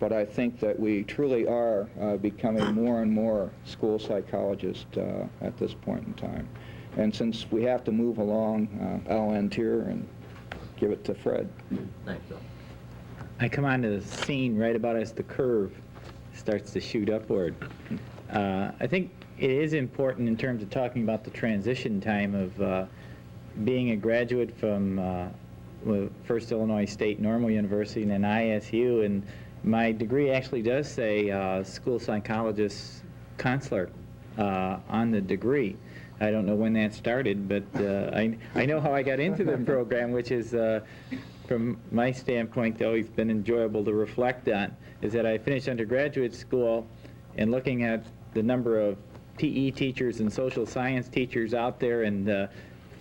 But I think that we truly are becoming more and more school psychologists at this point in time. And since we have to move along, I'll end here and give it to Fred. Thanks, Bill. I come onto the scene right about as the curve starts to shoot upward. I think it is important in terms of talking about the transition time of being a graduate from First Illinois State Normal University and then ISU, and my degree actually does say school psychologist counselor on the degree. I don't know when that started, but I know how I got into the program, which is, from my standpoint, always been enjoyable to reflect on, is that I finished undergraduate school and looking at the number of PE teachers and social science teachers out there and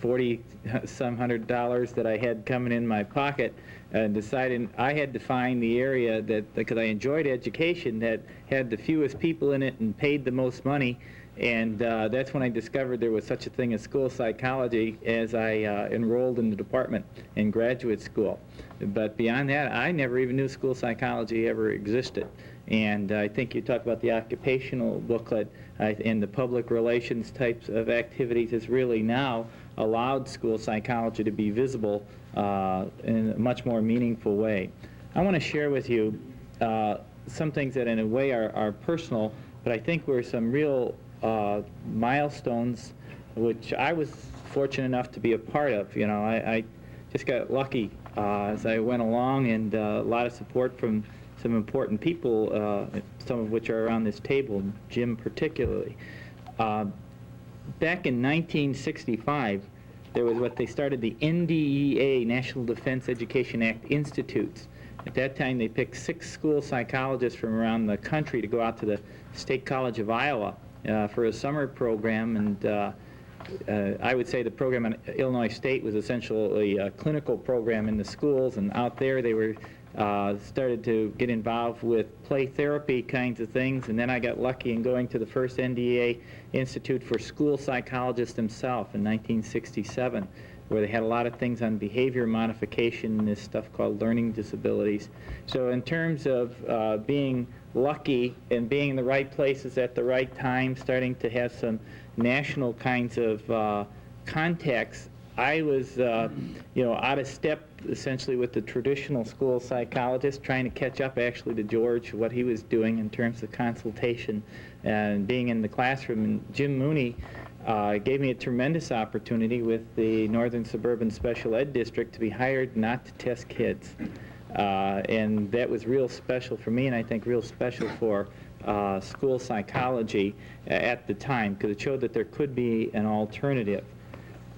$40-some hundred that I had coming in my pocket, and decided I had to find the area that, because I enjoyed education, that had the fewest people in it and paid the most money. And that's when I discovered there was such a thing as school psychology as I enrolled in the department in graduate school. But beyond that, I never even knew school psychology ever existed. And I think you talk about the occupational booklet and the public relations types of activities has really now allowed school psychology to be visible in a much more meaningful way. I want to share with you some things that in a way are personal, but I think were some real milestones which I was fortunate enough to be a part of. You know, I just got lucky as I went along, and a lot of support from some important people, some of which are around this table, Jim particularly. Back in 1965, there was what they started the NDEA, National Defense Education Act Institutes. At that time, they picked 6 school psychologists from around the country to go out to the State College of Iowa for a summer program, and I would say the program at Illinois State was essentially a clinical program in the schools, and out there they were started to get involved with play therapy kinds of things, and then I got lucky in going to the first NDEA Institute for School Psychologists themselves in 1967, where they had a lot of things on behavior modification and this stuff called learning disabilities. So in terms of being lucky and being in the right places at the right time, starting to have some national kinds of contacts, I was, you know, out of step essentially with the traditional school psychologist, trying to catch up actually to George, what he was doing in terms of consultation and being in the classroom. And Jim Mooney gave me a tremendous opportunity with the Northern Suburban Special Ed District to be hired not to test kids. And that was real special for me, and I think real special for school psychology at the time, because it showed that there could be an alternative.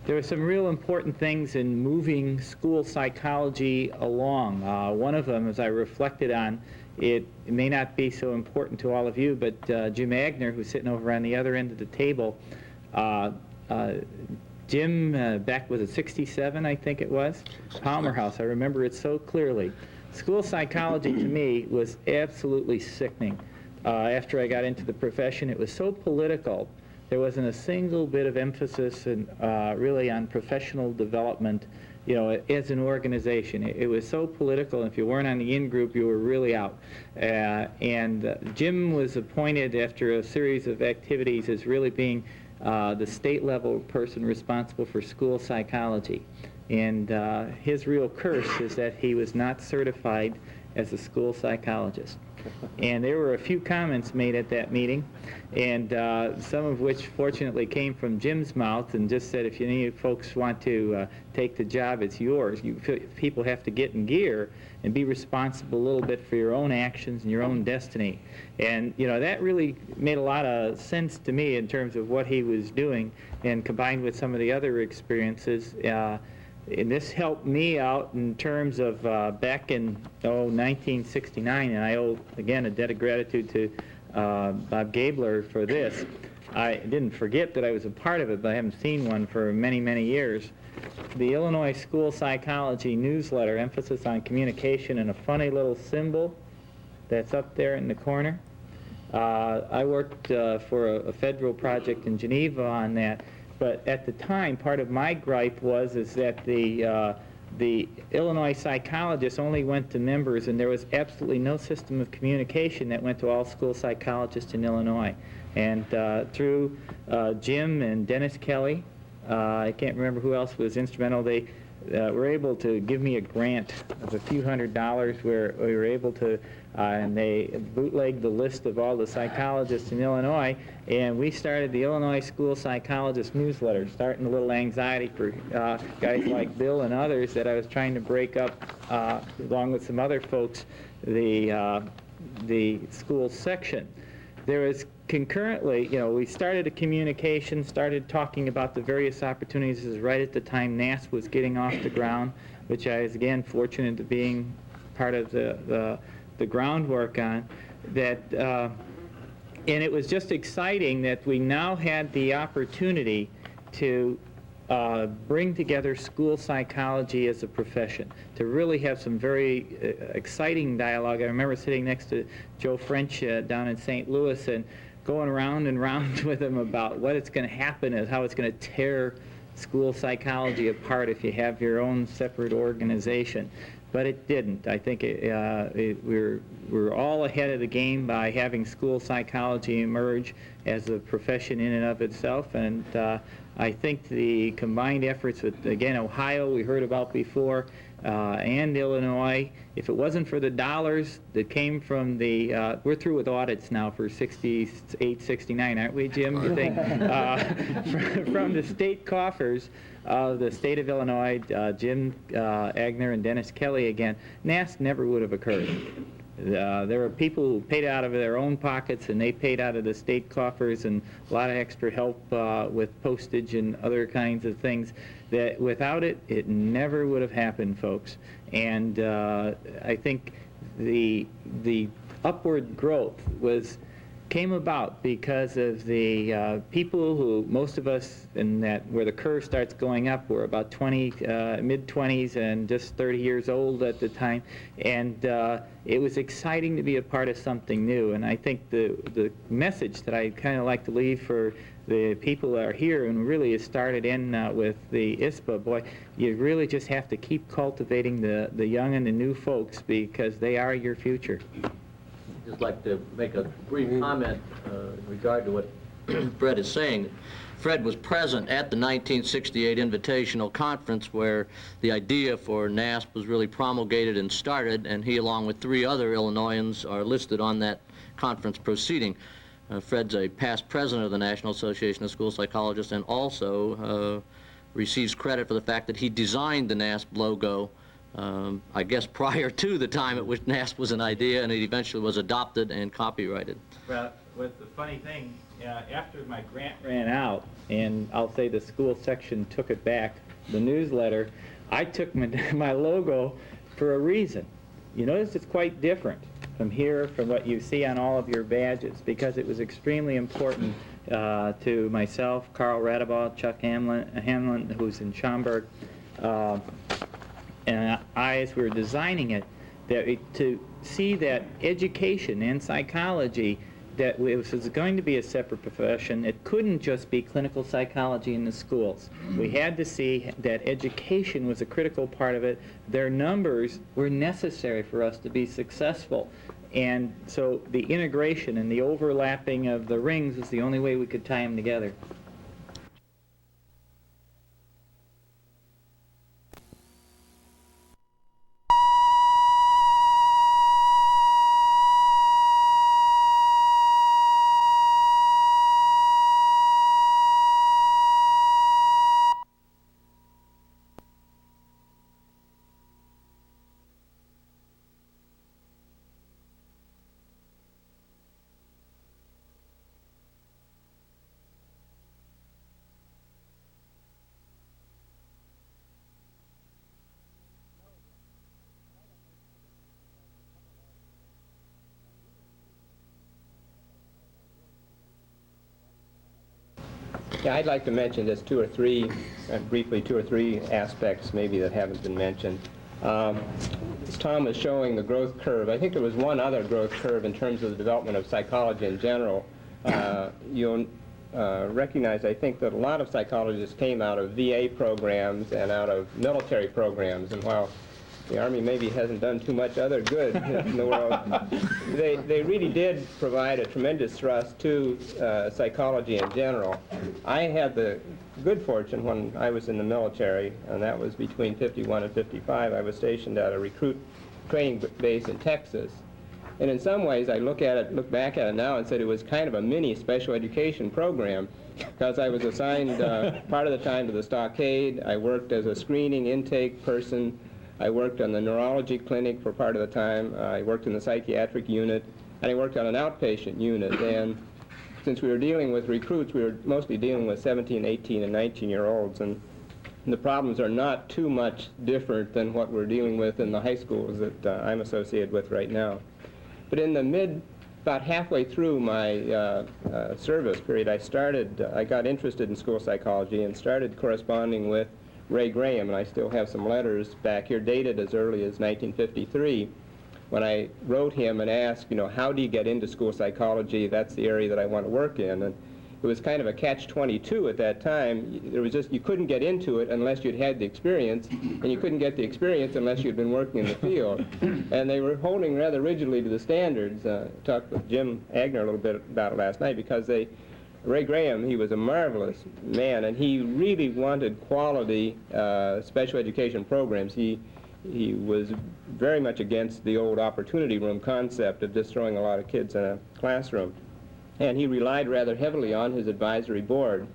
There are some real important things in moving school psychology along. One of them, as I reflected on, it may not be so important to all of you, but Jim Agner, who's sitting over on the other end of the table, Jim, back was it 67, I think it was? Palmer House, I remember it so clearly. School psychology to me was absolutely sickening. After I got into the profession, it was so political. There wasn't a single bit of emphasis really on professional development, you know, as an organization. It was so political, and if you weren't on the in-group, you were really out. And Jim was appointed after a series of activities as really being the state-level person responsible for school psychology. And his real curse is that he was not certified as a school psychologist. And there were a few comments made at that meeting, and some of which fortunately came from Jim's mouth, and just said, if any folks want to take the job, it's yours. People have to get in gear and be responsible a little bit for your own actions and your own destiny. And that really made a lot of sense to me in terms of what he was doing, and combined with some of the other experiences. And this helped me out in terms of back in 1969, and I owe, again, a debt of gratitude to Bob Gabler for this. I didn't forget that I was a part of it, but I haven't seen one for many, many years. The Illinois School Psychology newsletter, emphasis on communication, and a funny little symbol that's up there in the corner. I worked for a federal project in Geneva on that. But at the time, part of my gripe was that the Illinois psychologists only went to members, and there was absolutely no system of communication that went to all school psychologists in Illinois. And through Jim and Dennis Kelly, I can't remember who else was instrumental, they were able to give me a grant of a few $100s where we were able to, and they bootlegged the list of all the psychologists in Illinois, and we started the Illinois School Psychologist newsletter, starting a little anxiety for guys like Bill and others that I was trying to break up, along with some other folks, the school section. There was concurrently, we started a communication, started talking about the various opportunities right at the time NASP was getting off the ground, which I was, again, fortunate to being part of the groundwork on. And it was just exciting that we now had the opportunity to bring together school psychology as a profession, to really have some very exciting dialogue. I remember sitting next to Joe French down in St. Louis and going round and round with him about what it's going to happen and how it's going to tear school psychology apart if you have your own separate organization. But it didn't. I think we're all ahead of the game by having school psychology emerge as a profession in and of itself. And I think the combined efforts with, again, Ohio, we heard about before, and Illinois, if it wasn't for the dollars that came from the, we're through with audits now for 68, 69, aren't we, Jim, you think? From the state coffers of the state of Illinois, Jim Agner and Dennis Kelly again, NASP never would have occurred. There were people who paid out of their own pockets, and they paid out of the state coffers, and a lot of extra help with postage and other kinds of things, that without it, it never would have happened, folks. And I think the upward growth came about because of the people who, most of us in that, where the curve starts going up, were about mid-20s and just 30 years old at the time, and it was exciting to be a part of something new. And I think the message that I kind of like to leave for the people that are here, and really it started in with the ISPA, boy, you really just have to keep cultivating the young and the new folks, because they are your future. Just like to make a brief comment in regard to what Fred is saying. Fred was present at the 1968 Invitational Conference where the idea for NASP was really promulgated and started, and he, along with 3 other Illinoisans, are listed on that conference proceeding. Fred's a past president of the National Association of School Psychologists, and also receives credit for the fact that he designed the NASP logo, I guess prior to the time at which NASP was an idea, and it eventually was adopted and copyrighted. Well, with the funny thing, after my grant ran out, and I'll say the school section took it back, the newsletter, I took my logo for a reason. You notice it's quite different from here, from what you see on all of your badges, because it was extremely important to myself, Carl Radabaugh, Chuck Hamlin, who's in Schaumburg, and I, as we were designing it, to see that education and psychology, that it was going to be a separate profession. It couldn't just be clinical psychology in the schools. We had to see that education was a critical part of it. Their numbers were necessary for us to be successful. And so the integration and the overlapping of the rings was the only way we could tie them together. Yeah, I'd like to mention just briefly two or three aspects maybe that haven't been mentioned. As Tom was showing the growth curve, I think there was one other growth curve in terms of the development of psychology in general. You'll recognize, I think, that a lot of psychologists came out of VA programs and out of military programs, and while the Army maybe hasn't done too much other good in the world, they really did provide a tremendous thrust to psychology in general. I had the good fortune when I was in the military, and that was between 51 and 55, I was stationed at a recruit training base in Texas. And in some ways, I look back at it now and said it was kind of a mini special education program, because I was assigned part of the time to the stockade. I worked as a screening intake person. I worked on the neurology clinic for part of the time. I worked in the psychiatric unit, and I worked on an outpatient unit. And since we were dealing with recruits, we were mostly dealing with 17, 18, and 19-year-olds, and the problems are not too much different than what we're dealing with in the high schools that I'm associated with right now. But in the about halfway through my service period, I got interested in school psychology and started corresponding with Ray Graham, and I still have some letters back here dated as early as 1953 when I wrote him and asked, how do you get into school psychology? That's the area that I want to work in. And it was kind of a catch-22 at that time. There was just, you couldn't get into it unless you'd had the experience, and you couldn't get the experience unless you'd been working in the field. And they were holding rather rigidly to the standards. Talked with Jim Agner a little bit about it last night, because Ray Graham, he was a marvelous man, and he really wanted quality special education programs. He was very much against the old opportunity room concept of just throwing a lot of kids in a classroom. And he relied rather heavily on his advisory board.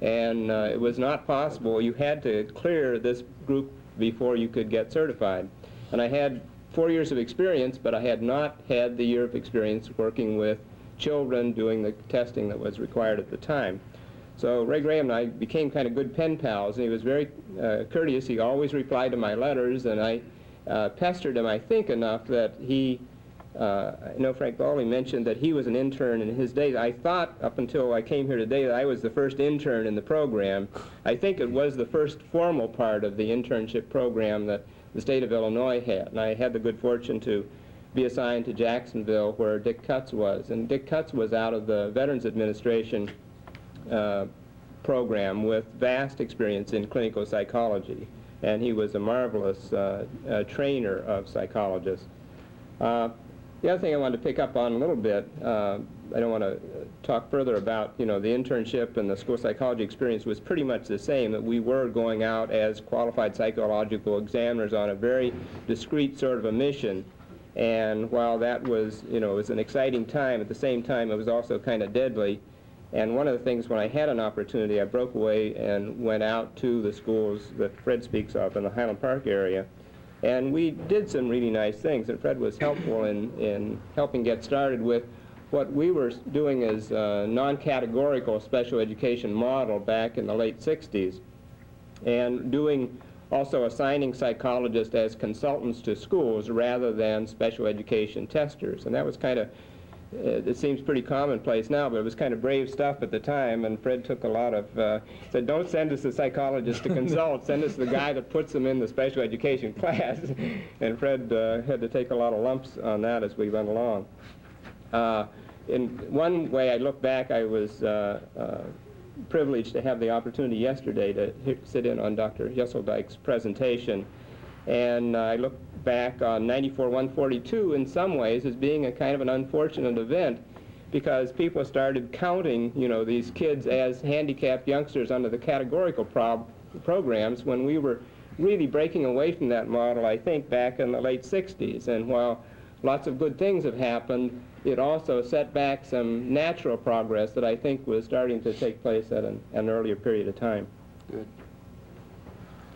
And it was not possible. You had to clear this group before you could get certified. And I had 4 years of experience, but I had not had the year of experience working with children doing the testing that was required at the time. So Ray Graham and I became kind of good pen pals, and he was very courteous. He always replied to my letters, and I pestered him, I think, enough that he, I know Frank Bawley mentioned that he was an intern in his days. I thought up until I came here today that I was the first intern in the program. I think it was the first formal part of the internship program that the state of Illinois had, and I had the good fortune to be assigned to Jacksonville, where Dick Cutts was. And Dick Cutts was out of the Veterans Administration program with vast experience in clinical psychology, and he was a marvelous trainer of psychologists. The other thing I wanted to pick up on a little bit, I don't want to talk further about, the internship and the school psychology experience was pretty much the same, that we were going out as qualified psychological examiners on a very discrete sort of a mission. And while that was, it was an exciting time, at the same time it was also kind of deadly. And one of the things, when I had an opportunity, I broke away and went out to the schools that Fred speaks of in the Highland Park area. And we did some really nice things, and Fred was helpful in helping get started with what we were doing as a non-categorical special education model back in the late 60s, and doing also assigning psychologists as consultants to schools rather than special education testers. And that was kind of, it seems pretty commonplace now, but it was kind of brave stuff at the time, and Fred took a lot of, said, don't send us a psychologist to consult, send us the guy that puts them in the special education class. And Fred had to take a lot of lumps on that as we went along. In one way, I look back, I was privileged to have the opportunity yesterday to sit in on Dr. Yesseldike's presentation, and I look back on 94-142 in some ways as being a kind of an unfortunate event, because people started counting, these kids as handicapped youngsters under the categorical programs when we were really breaking away from that model, I think, back in the late 60s. And while lots of good things have happened, it also set back some natural progress that I think was starting to take place at an earlier period of time. Good.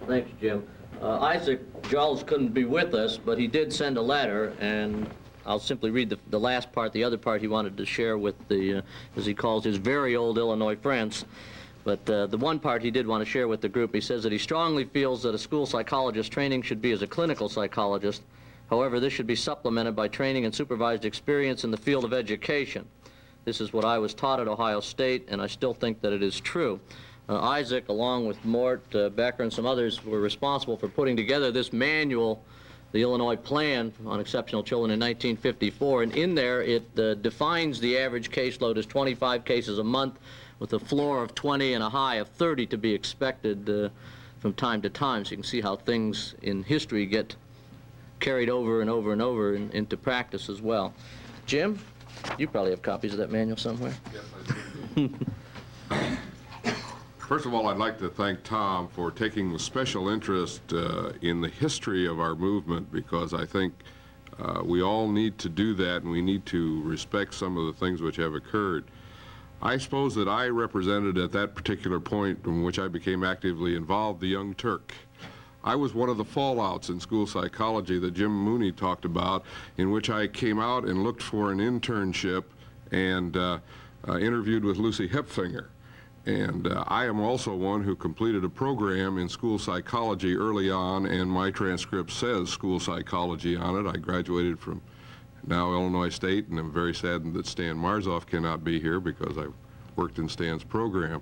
Thanks, Jim. Isaac Jolls couldn't be with us, but he did send a letter, and I'll simply read the last part. The other part he wanted to share with the, as he calls his very old Illinois friends. But the one part he did want to share with the group, he says that he strongly feels that a school psychologist training should be as a clinical psychologist. However, this should be supplemented by training and supervised experience in the field of education. This is what I was taught at Ohio State, and I still think that it is true. Isaac, along with Mort, Becker, and some others, were responsible for putting together this manual, the Illinois Plan on Exceptional Children, in 1954, and in there it defines the average caseload as 25 cases a month, with a floor of 20 and a high of 30 to be expected from time to time. So you can see how things in history get carried over and over and over into practice as well. Jim, you probably have copies of that manual somewhere. Yes, I do. First of all, I'd like to thank Tom for taking a special interest in the history of our movement, because I think we all need to do that, and we need to respect some of the things which have occurred. I suppose that I represented at that particular point in which I became actively involved the Young Turk. I was one of the fallouts in school psychology that Jim Mooney talked about, in which I came out and looked for an internship and interviewed with Lucy Hepfinger. And I am also one who completed a program in school psychology early on, and my transcript says school psychology on it. I graduated from now Illinois State, and I'm very saddened that Stan Marzoff cannot be here because I worked in Stan's program.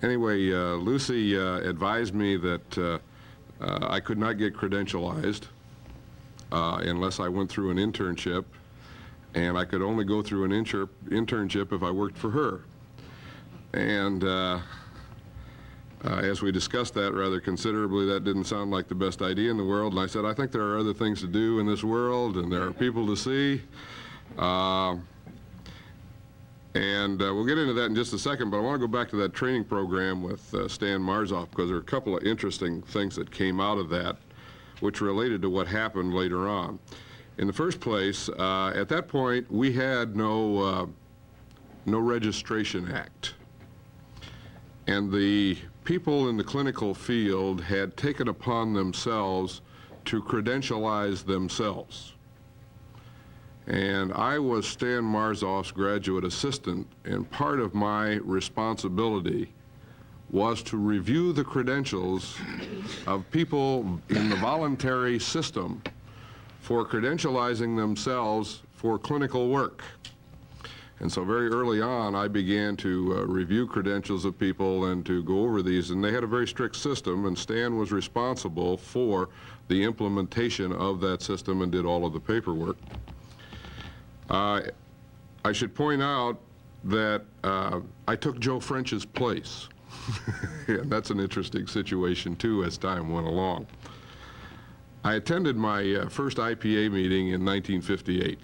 Anyway, Lucy advised me that I could not get credentialized unless I went through an internship, and I could only go through an internship if I worked for her. And as we discussed that rather considerably, that didn't sound like the best idea in the world, and I said, I think there are other things to do in this world, and there are people to see. We'll get into that in just a second, but I want to go back to that training program with Stan Marzoff, because there are a couple of interesting things that came out of that which related to what happened later on. In the first place, at that point, we had no registration act. And the people in the clinical field had taken upon themselves to credentialize themselves. And I was Stan Marzoff's graduate assistant, and part of my responsibility was to review the credentials of people in the voluntary system for credentializing themselves for clinical work. And so very early on, I began to review credentials of people and to go over these, and they had a very strict system, and Stan was responsible for the implementation of that system and did all of the paperwork. I should point out that I took Joe French's place. And that's an interesting situation, too, as time went along. I attended my first IPA meeting in 1958.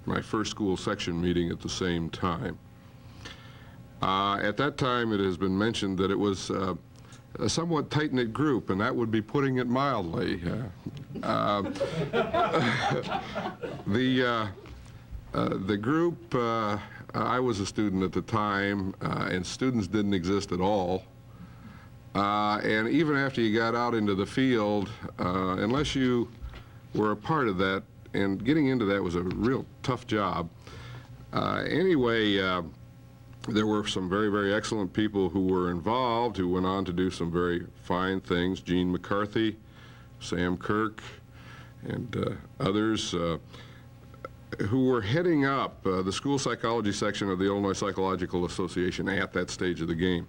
My first school section meeting at the same time. At that time, it has been mentioned that it was a somewhat tight-knit group, and that would be putting it mildly. The group, I was a student at the time, and students didn't exist at all. And even after you got out into the field, unless you were a part of that, and getting into that was a real tough job. Anyway, there were some very, very excellent people who were involved, who went on to do some very fine things. Gene McCarthy, Sam Kirk, and others who were heading up the school psychology section of the Illinois Psychological Association at that stage of the game.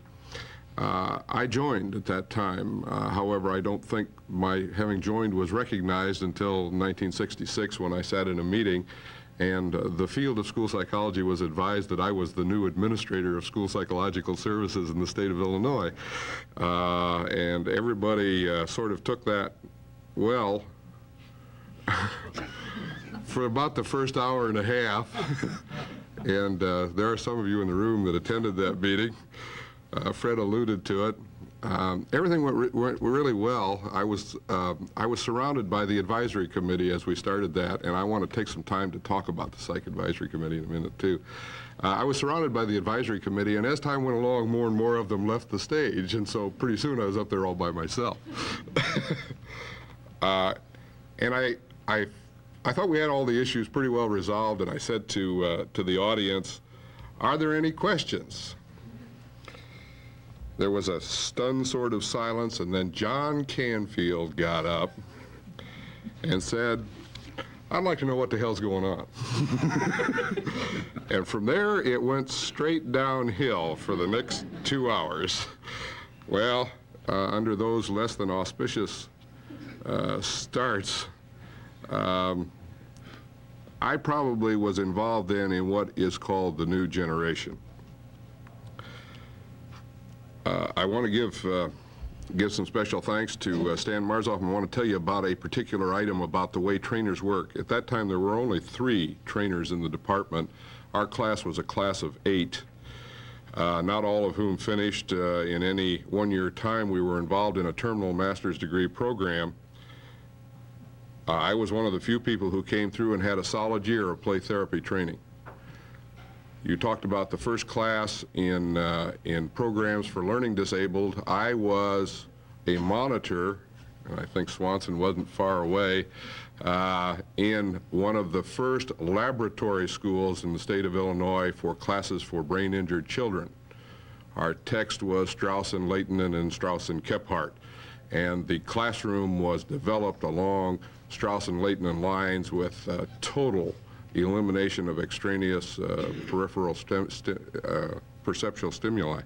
I joined at that time. However, I don't think my having joined was recognized until 1966 when I sat in a meeting, and the field of school psychology was advised that I was the new administrator of school psychological services in the state of Illinois. And everybody sort of took that well for about the first hour and a half. And there are some of you in the room that attended that meeting. Fred alluded to it. Everything went really well. I was surrounded by the advisory committee as we started that, and I want to take some time to talk about the Psych Advisory Committee in a minute, too. I was surrounded by the advisory committee, and as time went along, more and more of them left the stage, and so pretty soon I was up there all by myself. And I thought we had all the issues pretty well resolved, and I said to the audience, "Are there any questions?" There was a stunned sort of silence, and then John Canfield got up and said, "I'd like to know what the hell's going on." And from there, it went straight downhill for the next 2 hours. Well, under those less than auspicious starts, I probably was involved then in what is called the new generation. I want to give some special thanks to Stan Marzoff, and I want to tell you about a particular item about the way trainers work. At that time, there were only 3 trainers in the department. Our class was a class of 8, not all of whom finished in any one-year time. We were involved in a terminal master's degree program. I was one of the few people who came through and had a solid year of play therapy training. You talked about the first class in programs for learning disabled. I was a monitor, and I think Swanson wasn't far away, in one of the first laboratory schools in the state of Illinois for classes for brain-injured children. Our text was Strauss and Leitonen and Strauss and Kephart, and the classroom was developed along Strauss and Leitonen lines with total elimination of extraneous peripheral perceptual stimuli.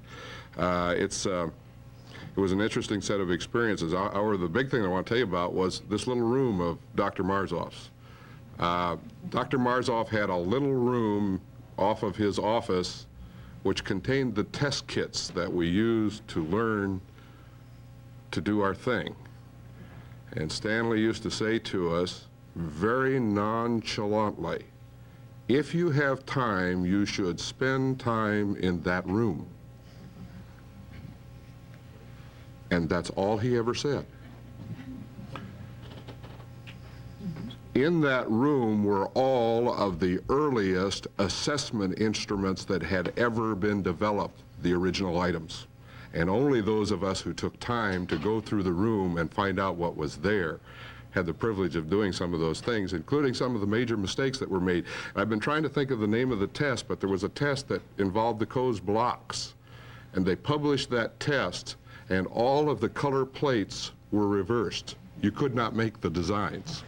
It was an interesting set of experiences. The big thing I want to tell you about was this little room of Dr. Marzoff's. Dr. Marzoff had a little room off of his office which contained the test kits that we used to learn to do our thing. And Stanley used to say to us very nonchalantly, if you have time, you should spend time in that room. And that's all he ever said. In that room were all of the earliest assessment instruments that had ever been developed, the original items. And only those of us who took time to go through the room and find out what was there had the privilege of doing some of those things, including some of the major mistakes that were made. I've been trying to think of the name of the test, but there was a test that involved the Coase blocks. And they published that test, and all of the color plates were reversed. You could not make the designs.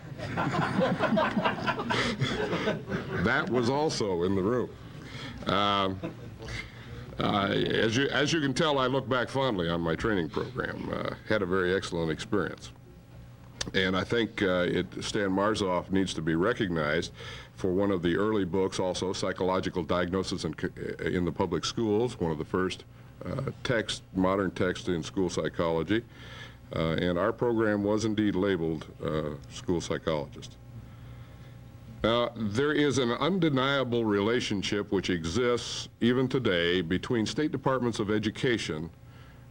That was also in the room. As you can tell, I look back fondly on my training program. Had a very excellent experience. And I think Stan Marzoff needs to be recognized for one of the early books, also, Psychological Diagnosis in the Public Schools, one of the first modern texts in school psychology. And our program was indeed labeled School Psychologist. Now, there is an undeniable relationship which exists even today between state departments of education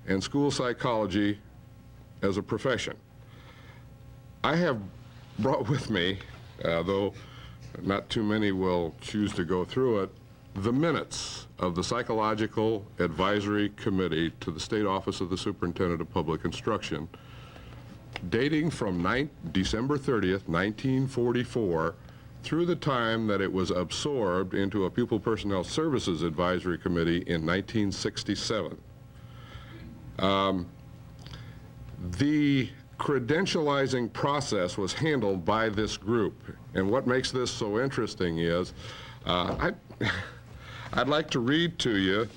and school psychology as a profession. I have brought with me, though not too many will choose to go through it, the minutes of the Psychological Advisory Committee to the State Office of the Superintendent of Public Instruction, dating from December 30th, 1944, through the time that it was absorbed into a Pupil Personnel Services Advisory Committee in 1967. The credentializing process was handled by this group, and what makes this so interesting is I'd like to read to you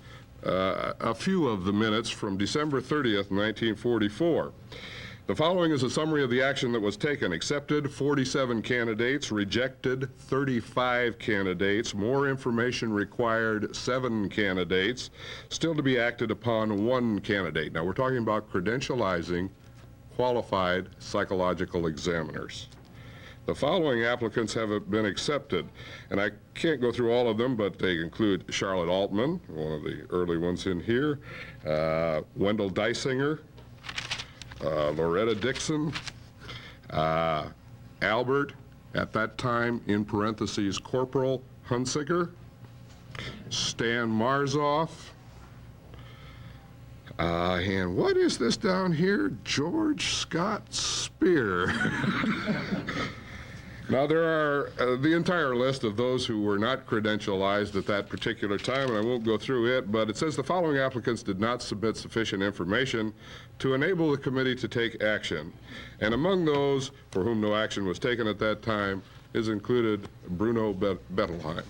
a few of the minutes from December 30th, 1944. The following is a summary of the action that was taken. Accepted 47 candidates, rejected 35 candidates, more information required 7 candidates, still to be acted upon 1 candidate. Now we're talking about credentializing qualified psychological examiners. The following applicants have been accepted, and I can't go through all of them, but they include Charlotte Altman, one of the early ones in here, Wendell Dysinger, Loretta Dixon, Albert, at that time, in parentheses, Corporal Hunsicker, Stan Marzoff, and what is this down here? George Scott Spear. Now, there are the entire list of those who were not credentialized at that particular time, and I won't go through it, but it says the following applicants did not submit sufficient information to enable the committee to take action. And among those for whom no action was taken at that time is included Bruno Bettelheim.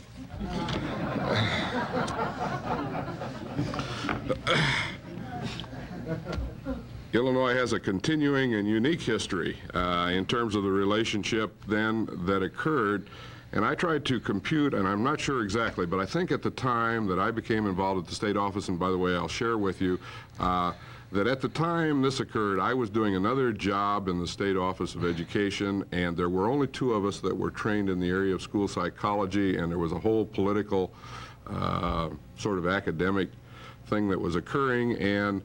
Illinois has a continuing and unique history in terms of the relationship then that occurred. And I tried to compute, and I'm not sure exactly, but I think at the time that I became involved at the state office, and by the way, I'll share with you, that at the time this occurred, I was doing another job in the State Office of Education, and there were only 2 of us that were trained in the area of school psychology, and there was a whole political sort of academic thing that was occurring, and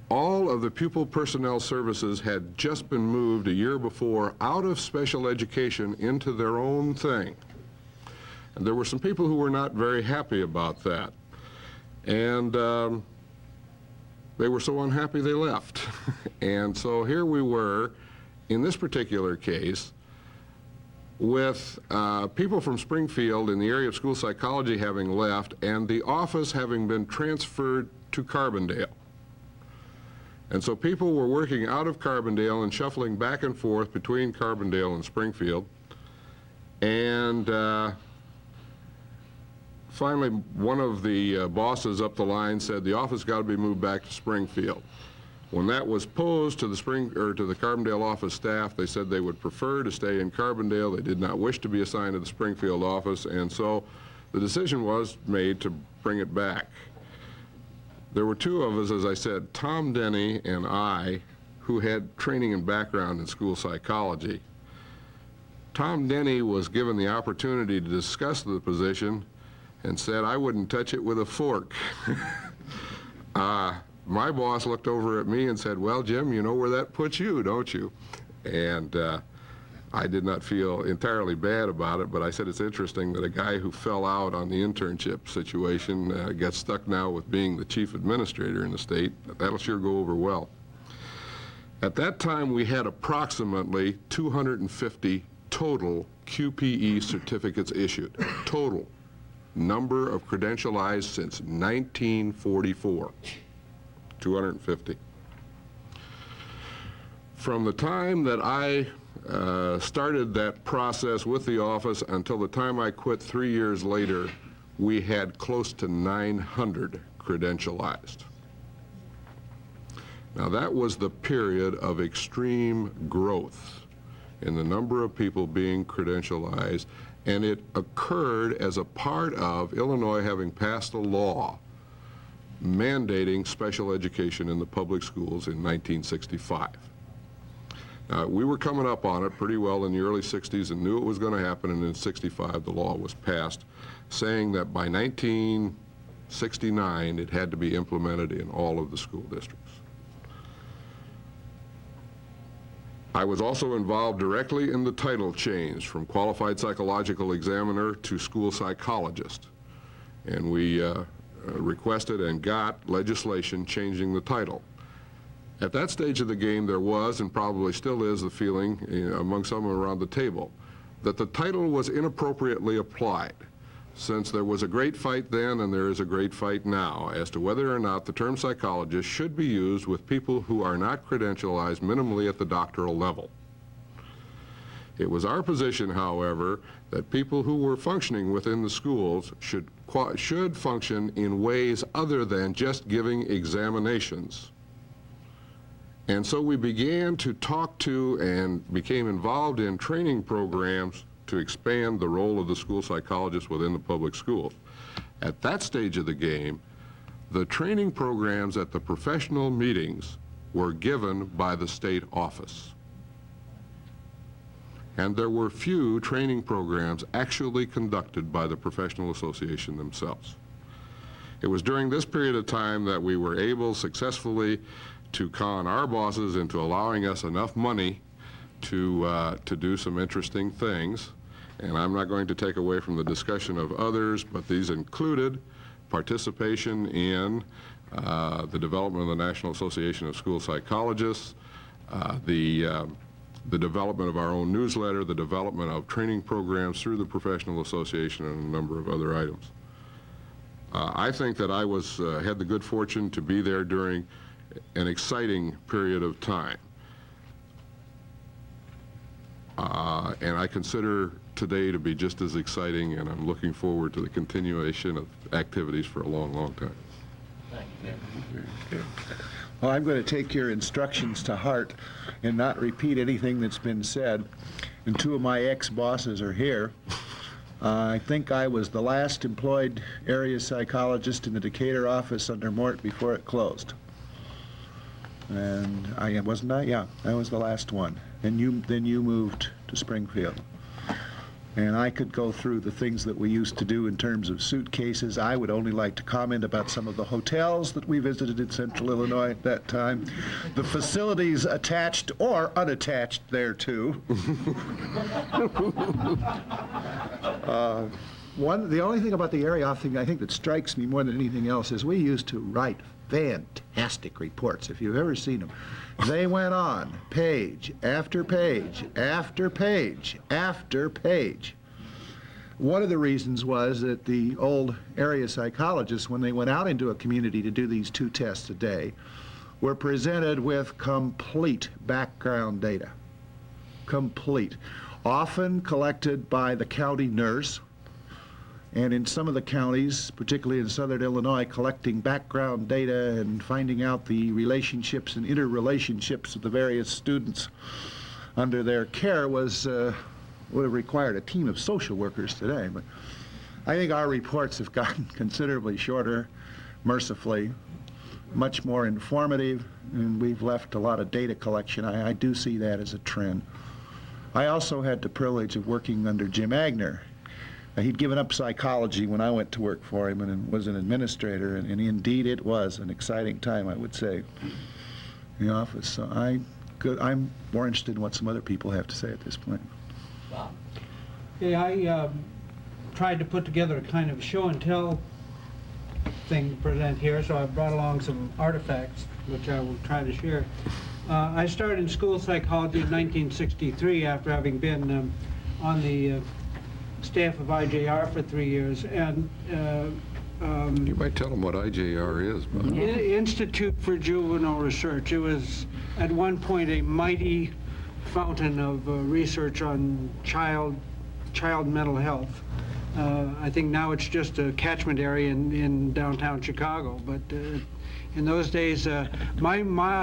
all of the pupil personnel services had just been moved a year before out of special education into their own thing. And there were some people who were not very happy about that. And they were so unhappy they left. And so here we were, in this particular case, with people from Springfield in the area of school psychology having left and the office having been transferred to Carbondale. And so people were working out of Carbondale and shuffling back and forth between Carbondale and Springfield. And finally, one of the bosses up the line said the office got to be moved back to Springfield. When that was posed to the Carbondale office staff, they said they would prefer to stay in Carbondale. They did not wish to be assigned to the Springfield office, and so the decision was made to bring it back. There were 2 of us, as I said, Tom Denny and I, who had training and background in school psychology. Tom Denny was given the opportunity to discuss the position and said, I wouldn't touch it with a fork. My boss looked over at me and said, well, Jim, you know where that puts you, don't you? And I did not feel entirely bad about it, but I said it's interesting that a guy who fell out on the internship situation gets stuck now with being the chief administrator in the state. That'll sure go over well. At that time, we had approximately 250 total QPE certificates issued. Total number of credentialized since 1944. 250. From the time that I started that process with the office until the time I quit 3 years later, we had close to 900 credentialized. Now that was the period of extreme growth in the number of people being credentialized, and it occurred as a part of Illinois having passed a law mandating special education in the public schools in 1965. We were coming up on it pretty well in the early 60s and knew it was going to happen, and in 65 the law was passed, saying that by 1969 it had to be implemented in all of the school districts. I was also involved directly in the title change from qualified psychological examiner to school psychologist, and we requested and got legislation changing the title. At that stage of the game, there was, and probably still is, the feeling among some around the table that the title was inappropriately applied, since there was a great fight then and there is a great fight now as to whether or not the term psychologist should be used with people who are not credentialized minimally at the doctoral level. It was our position, however, that people who were functioning within the schools should function in ways other than just giving examinations. And so we began to talk to and became involved in training programs to expand the role of the school psychologist within the public schools. At that stage of the game, the training programs at the professional meetings were given by the state office. And there were few training programs actually conducted by the professional association themselves. It was during this period of time that we were able successfully to con our bosses into allowing us enough money to do some interesting things. And I'm not going to take away from the discussion of others, but these included participation in the development of the National Association of School Psychologists, the development of our own newsletter, the development of training programs through the professional association, and a number of other items. I think that I had the good fortune to be there during an exciting period of time. And I consider today to be just as exciting, and I'm looking forward to the continuation of activities for a long, long time. Well, I'm going to take your instructions to heart and not repeat anything that's been said. And two of my ex-bosses are here. I think I was the last employed area psychologist in the Decatur office under Mort before it closed. And wasn't I? Yeah, I was the last one. And then you moved to Springfield. And I could go through the things that we used to do in terms of suitcases. I would only like to comment about some of the hotels that we visited in Central Illinois at that time, the facilities attached or unattached thereto. The only thing about the area thing I think that strikes me more than anything else is we used to write fantastic reports, if you've ever seen them. They went on page after page after page after page. One of the reasons was that the old area psychologists, when they went out into a community to do these 2 tests a day, were presented with complete background data. Complete. Often collected by the county nurse, and in some of the counties, particularly in southern Illinois, collecting background data and finding out the relationships and interrelationships of the various students under their care would have required a team of social workers today. But I think our reports have gotten considerably shorter, mercifully, much more informative, and we've left a lot of data collection. I do see that as a trend. I also had the privilege of working under Jim Agner. He'd given up psychology when I went to work for him and was an administrator, and indeed it was an exciting time, I would say, in the office. So I'm more interested in what some other people have to say at this point. Wow. Yeah, I tried to put together a kind of show and tell thing to present here, so I brought along some artifacts, which I will try to share. I started in school psychology in 1963 after having been on the staff of IJR for 3 years, and You might tell them what IJR is, Bob. Institute for Juvenile Research. It was at one point a mighty fountain of research on child mental health. I think now it's just a catchment area in downtown Chicago, but in those days, I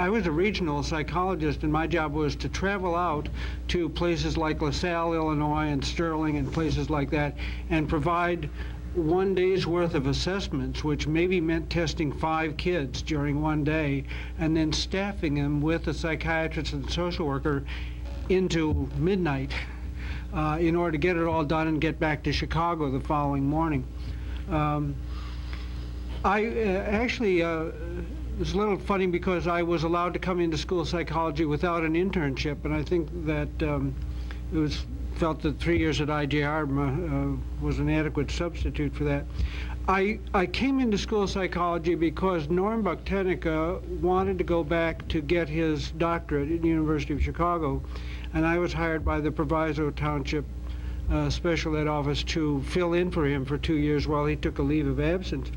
was a regional psychologist, and my job was to travel out to places like LaSalle, Illinois, and Sterling, and places like that, and provide 1 day's worth of assessments, which maybe meant testing 5 kids during 1 day, and then staffing them with a psychiatrist and social worker into midnight in order to get it all done and get back to Chicago the following morning. I actually, it was a little funny because I was allowed to come into school psychology without an internship, and I think that it was felt that 3 years at IJR was an adequate substitute for that. I came into school psychology because Norm Bucktenica wanted to go back to get his doctorate at the University of Chicago, and I was hired by the Proviso Township Special Ed Office to fill in for him for 2 years while he took a leave of absence.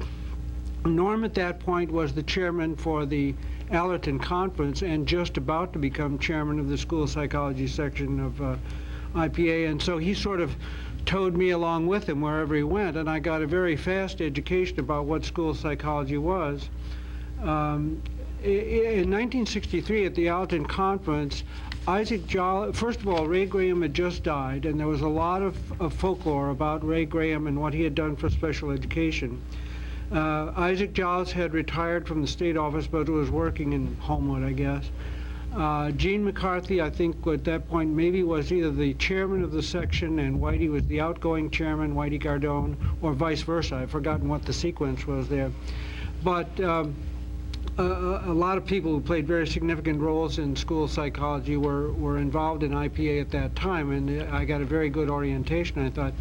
Norm at that point was the chairman for the Allerton Conference and just about to become chairman of the school psychology section of IPA, and so he sort of towed me along with him wherever he went, and I got a very fast education about what school psychology was. In 1963 at the Allerton Conference, Isaac Jolles, first of all, Ray Graham had just died, and there was a lot of folklore about Ray Graham and what he had done for special education. Isaac Jolles had retired from the state office, but was working in Homewood, I guess. Gene McCarthy, I think at that point maybe was either the chairman of the section and Whitey was the outgoing chairman, Whitey Gardone, or vice versa. I've forgotten what the sequence was there. But a lot of people who played very significant roles in school psychology were involved in IPA at that time, and I got a very good orientation, I thought.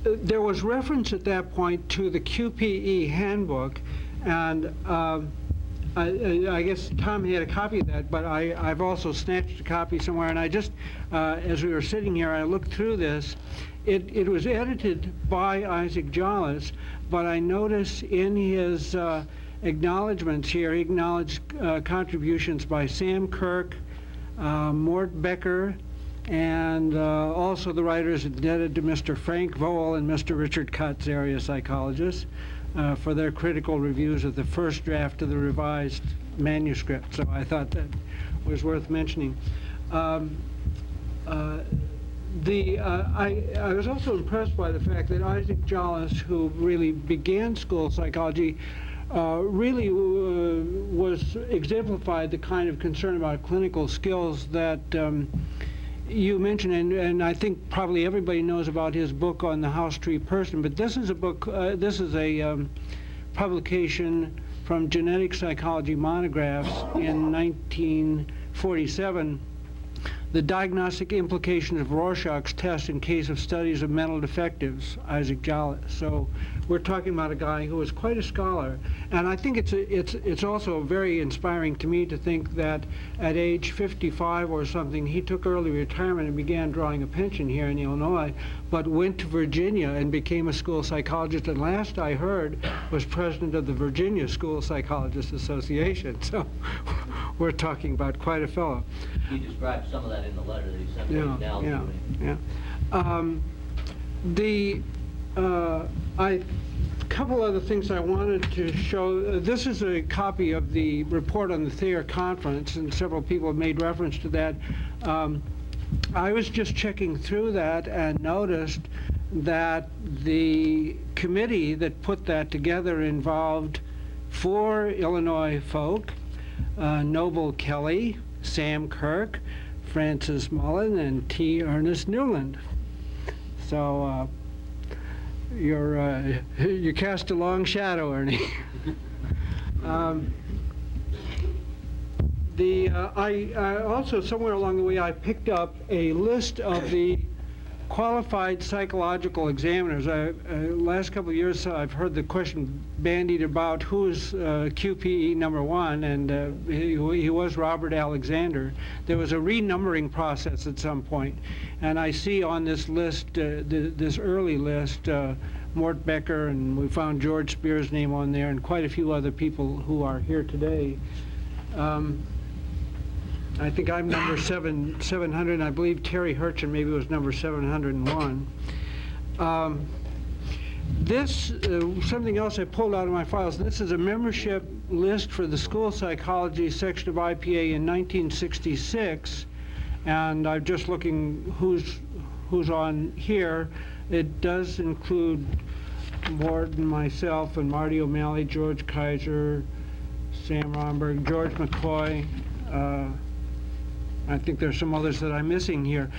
There was reference at that point to the QPE handbook, and I guess Tom had a copy of that, but I've also snatched a copy somewhere, and I just, as we were sitting here, I looked through this. It was edited by Isaac Jolles, but I notice in his acknowledgments here, he acknowledged contributions by Sam Kirk, Mort Becker, And also the writer is indebted to Mr. Frank Vowell and Mr. Richard Cutts, area psychologists, for their critical reviews of the first draft of the revised manuscript. So I thought that was worth mentioning. I was also impressed by the fact that Isaac Jolles, who really began school psychology, really was exemplified the kind of concern about clinical skills that you mentioned, and I think probably everybody knows about his book on the house tree person, but this is a book, this is a publication from Genetic Psychology Monographs in 1947, The Diagnostic Implications of Rorschach's Test in Case of Studies of Mental Defectives, Isaac Jolles. So we're talking about a guy who was quite a scholar, and I think it's also very inspiring to me to think that at age 55 or something, he took early retirement and began drawing a pension here in Illinois, but went to Virginia and became a school psychologist, and last I heard was president of the Virginia School Psychologists Association. So we're talking about quite a fellow. He described some of that in the letter that he sent right now to me. A couple other things I wanted to show. This is a copy of the report on the Thayer Conference, and several people have made reference to that. I was just checking through that and noticed that the committee that put that together involved 4 Illinois folk, Noble Kelly, Sam Kirk, Francis Mullen, and T. Ernest Newland. So you cast a long shadow, Ernie. I also, somewhere along the way, I picked up a list of the qualified psychological examiners. Last couple of years, I've heard the question bandied about who's QPE number 1, and he was Robert Alexander. There was a renumbering process at some point, and I see on this list, this early list, Mort Becker, and we found George Spear's name on there, and quite a few other people who are here today. I think I'm number 700, and I believe Terry Hurchin maybe was number 701. This, something else I pulled out of my files, this is a membership list for the school psychology section of IPA in 1966, and I'm just looking who's on here. It does include Mort and myself and Marty O'Malley, George Kaiser, Sam Romberg, George McCoy. I think there's some others that I'm missing here.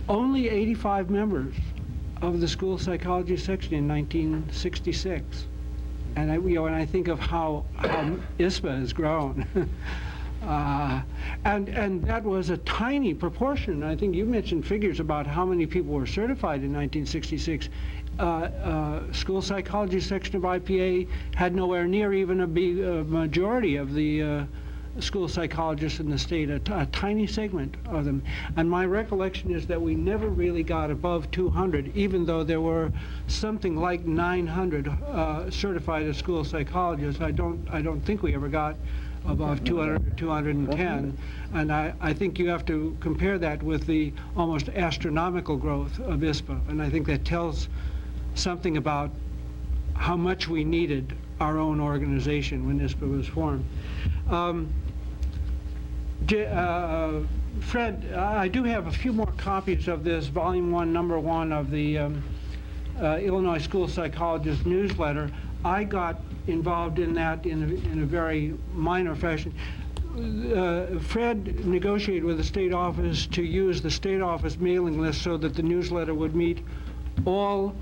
Only 85 members of the school psychology section in 1966, and I think of how ISPA has grown, and that was a tiny proportion. I think you mentioned figures about how many people were certified in 1966. School psychology section of IPA had nowhere near even a majority of the school psychologists in the state, a tiny segment of them. And my recollection is that we never really got above 200, even though there were something like 900 certified as school psychologists. I don't think we ever got above 200 or 210. And I think you have to compare that with the almost astronomical growth of ISPA. And I think that tells something about how much we needed our own organization when ISPA was formed. Fred, I do have a few more copies of this volume 1, number 1 of the Illinois School Psychologist newsletter. I got involved in that in a very minor fashion. Fred negotiated with the state office to use the state office mailing list so that the newsletter would meet all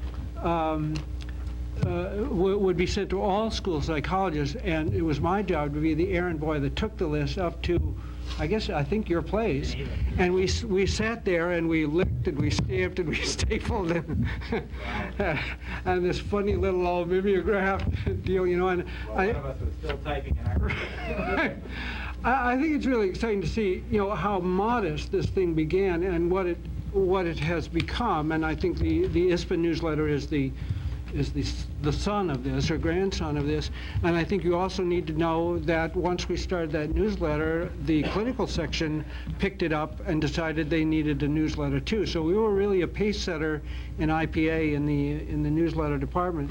would be sent to all school psychologists, and it was my job to be the errand boy that took the list up to, I think your place, and we sat there and we licked and we stamped and we stapled and this funny little old mimeograph deal, you know. And one of us was still typing in our. I think it's really exciting to see, you know, how modest this thing began and what it has become, and I think the ISPA newsletter is the is the son of this, or grandson of this. And I think you also need to know that once we started that newsletter, the clinical section picked it up and decided they needed a newsletter too. So we were really a pace setter in IPA in the newsletter department.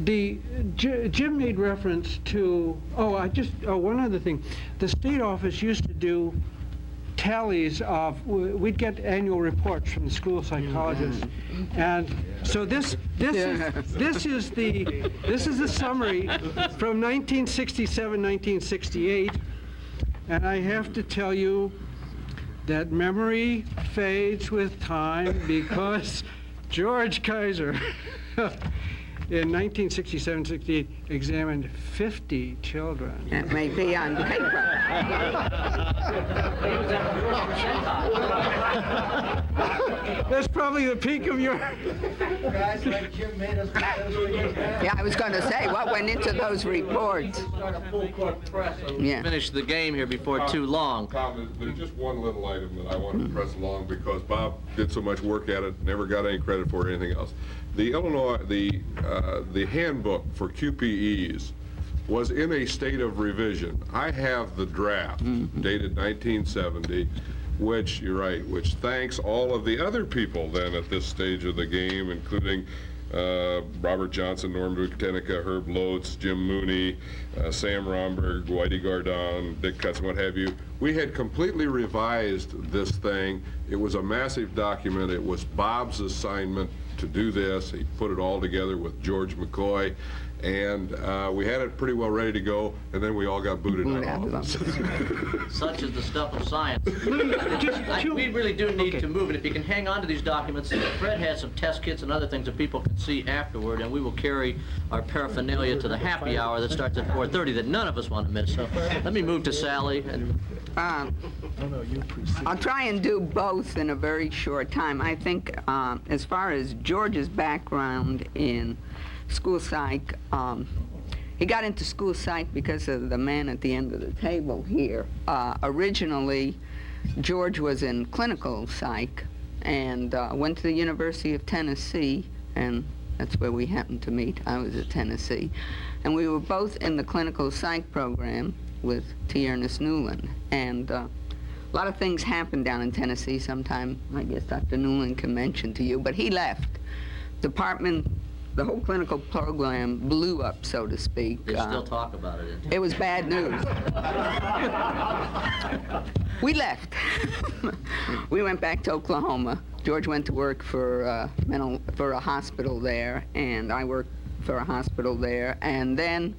Jim made reference to, one other thing. The state office used to do tallies of, we'd get annual reports from the school psychologists. And so this is the summary from 1967, 1968. And I have to tell you that memory fades with time, because George Kaiser in 1967-68 examined 50 children. That may be on paper. That's probably the peak of your... Guys like Jim made us... Yeah, I was going to say, what went into those reports? Yeah. Finish the game here before too long. Tom, there's just one little item that I want to press along, because Bob did so much work at it, never got any credit for anything else. The Illinois, the handbook for QPEs was in a state of revision. I have the draft dated 1970, which, you're right, which thanks all of the other people then at this stage of the game, including Robert Johnson, Norm Buchanica, Herb Lotz, Jim Mooney, Sam Romberg, Whitey Gardon, Dick Cutts, what have you. We had completely revised this thing. It was a massive document. It was Bob's assignment to do this. He put it all together with George McCoy, and we had it pretty well ready to go, and then we all got booted out of office. Such is the stuff of science. We really do need to move, and if you can hang on to these documents, Fred has some test kits and other things that people can see afterward, and we will carry our paraphernalia to the happy hour that starts at 4:30 that none of us want to miss. So let me move to Sally. And I'll try and do both in a very short time. I think as far as George's background in school psych, he got into school psych because of the man at the end of the table here. Originally, George was in clinical psych and went to the University of Tennessee, and that's where we happened to meet. I was at Tennessee. And we were both in the clinical psych program with T. Ernest Newland. And a lot of things happened down in Tennessee sometime. I guess Dr. Newland can mention to you, but he left. Department, the whole clinical program blew up, so to speak. They still talk about it. It was bad news. We left. We went back to Oklahoma. George went to work for a hospital there, and I worked for a hospital there. And then,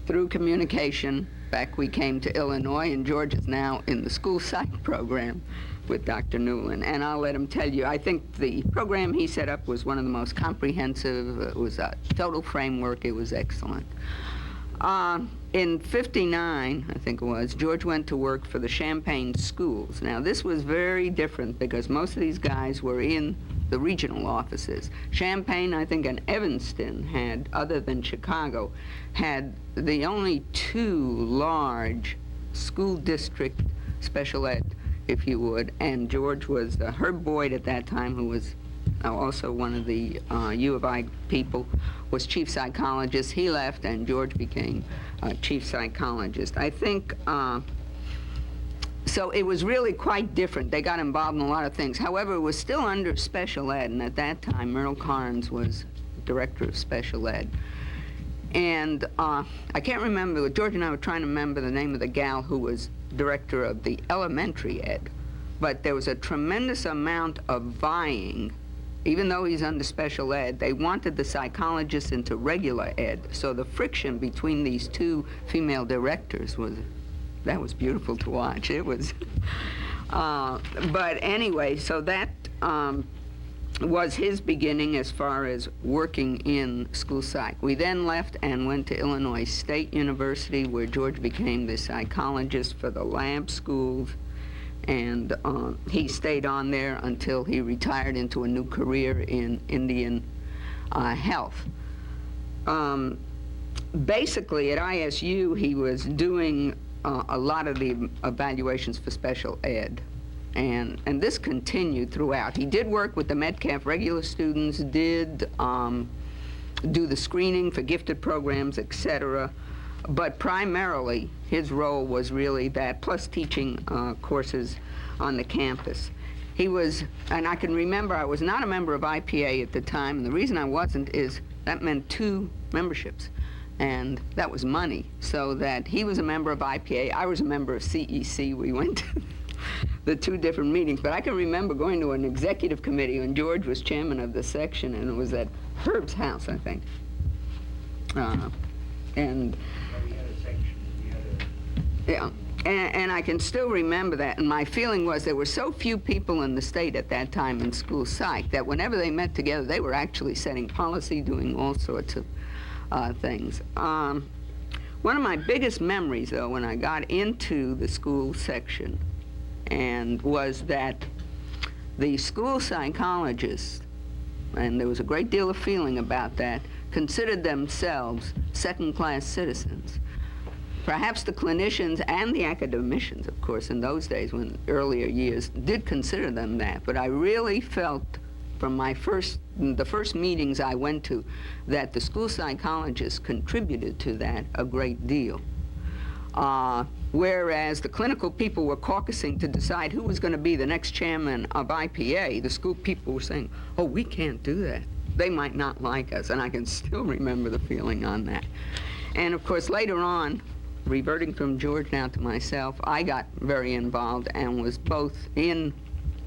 through communication, back we came to Illinois, and George is now in the school psych program with Dr. Newland. And I'll let him tell you, I think the program he set up was one of the most comprehensive. It was a total framework. It was excellent. In '59, I think it was, George went to work for the Champaign schools. Now, this was very different because most of these guys were in the regional offices. Champaign, I think, and Evanston had, other than Chicago, had the only two large school district special ed, if you would, and George was Herb Boyd at that time, who was also one of the U of I people, was chief psychologist. He left, and George became chief psychologist. I think, so it was really quite different. They got involved in a lot of things. However, it was still under special ed, and at that time, Merle Carnes was director of special ed. And I can't remember, George and I were trying to remember the name of the gal who was director of the elementary ed, but there was a tremendous amount of vying. Even though he's under special ed, they wanted the psychologist into regular ed. So the friction between these two female directors was beautiful to watch. It was, but anyway, so that was his beginning as far as working in school psych. We then left and went to Illinois State University, where George became the psychologist for the lab schools. And he stayed on there until he retired into a new career in Indian health. Basically, at ISU, he was doing a lot of the evaluations for special ed. and this continued throughout. He did work with the Metcalf regular students, did do the screening for gifted programs, etc. But primarily, his role was really that, plus teaching courses on the campus. He was, and I can remember, I was not a member of IPA at the time, and the reason I wasn't is that meant 2 memberships, and that was money. So that he was a member of IPA, I was a member of CEC. We went to the 2 different meetings, but I can remember going to an executive committee when George was chairman of the section, and it was at Herb's house, I think. Yeah, and I can still remember that, and my feeling was there were so few people in the state at that time in school psych that whenever they met together, they were actually setting policy, doing all sorts of things. One of my biggest memories, though, when I got into the school section, and was that the school psychologists, and there was a great deal of feeling about that, considered themselves second-class citizens. Perhaps the clinicians and the academicians, of course, in those days, when earlier years, did consider them that, but I really felt from the first meetings I went to that the school psychologists contributed to that a great deal. Whereas the clinical people were caucusing to decide who was going to be the next chairman of IPA, the school people were saying, oh, we can't do that. They might not like us, and I can still remember the feeling on that. And of course, later on, reverting from George now to myself, I got very involved and was both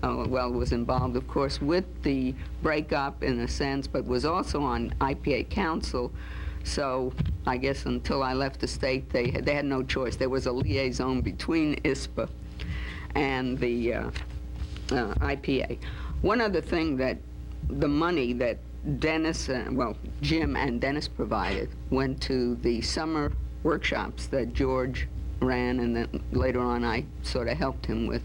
was involved, of course, with the breakup in a sense, but was also on IPA council. So I guess until I left the state, they had no choice. There was a liaison between ISPA and the IPA. One other thing, that the money that Jim and Dennis provided went to the summer workshops that George ran, and then later on I sort of helped him with.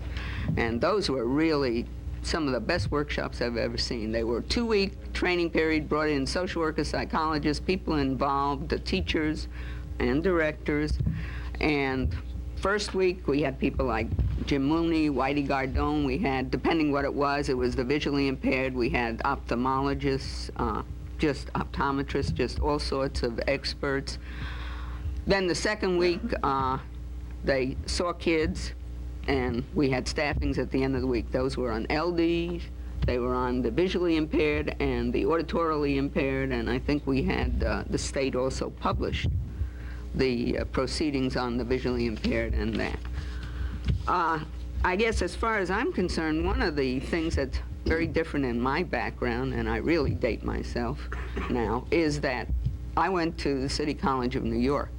And those were really some of the best workshops I've ever seen. They were a 2-week training period, brought in social workers, psychologists, people involved, the teachers and directors. And first week we had people like Jim Mooney, Whitey Gardone. We had, depending what it was the visually impaired. We had ophthalmologists, just optometrists, just all sorts of experts. Then the second week, they saw kids, and we had staffings at the end of the week. Those were on LDs, they were on the visually impaired and the auditorily impaired, and I think we had, the state also published the proceedings on the visually impaired and that. I guess as far as I'm concerned, one of the things that's very different in my background, and I really date myself now, is that I went to the City College of New York.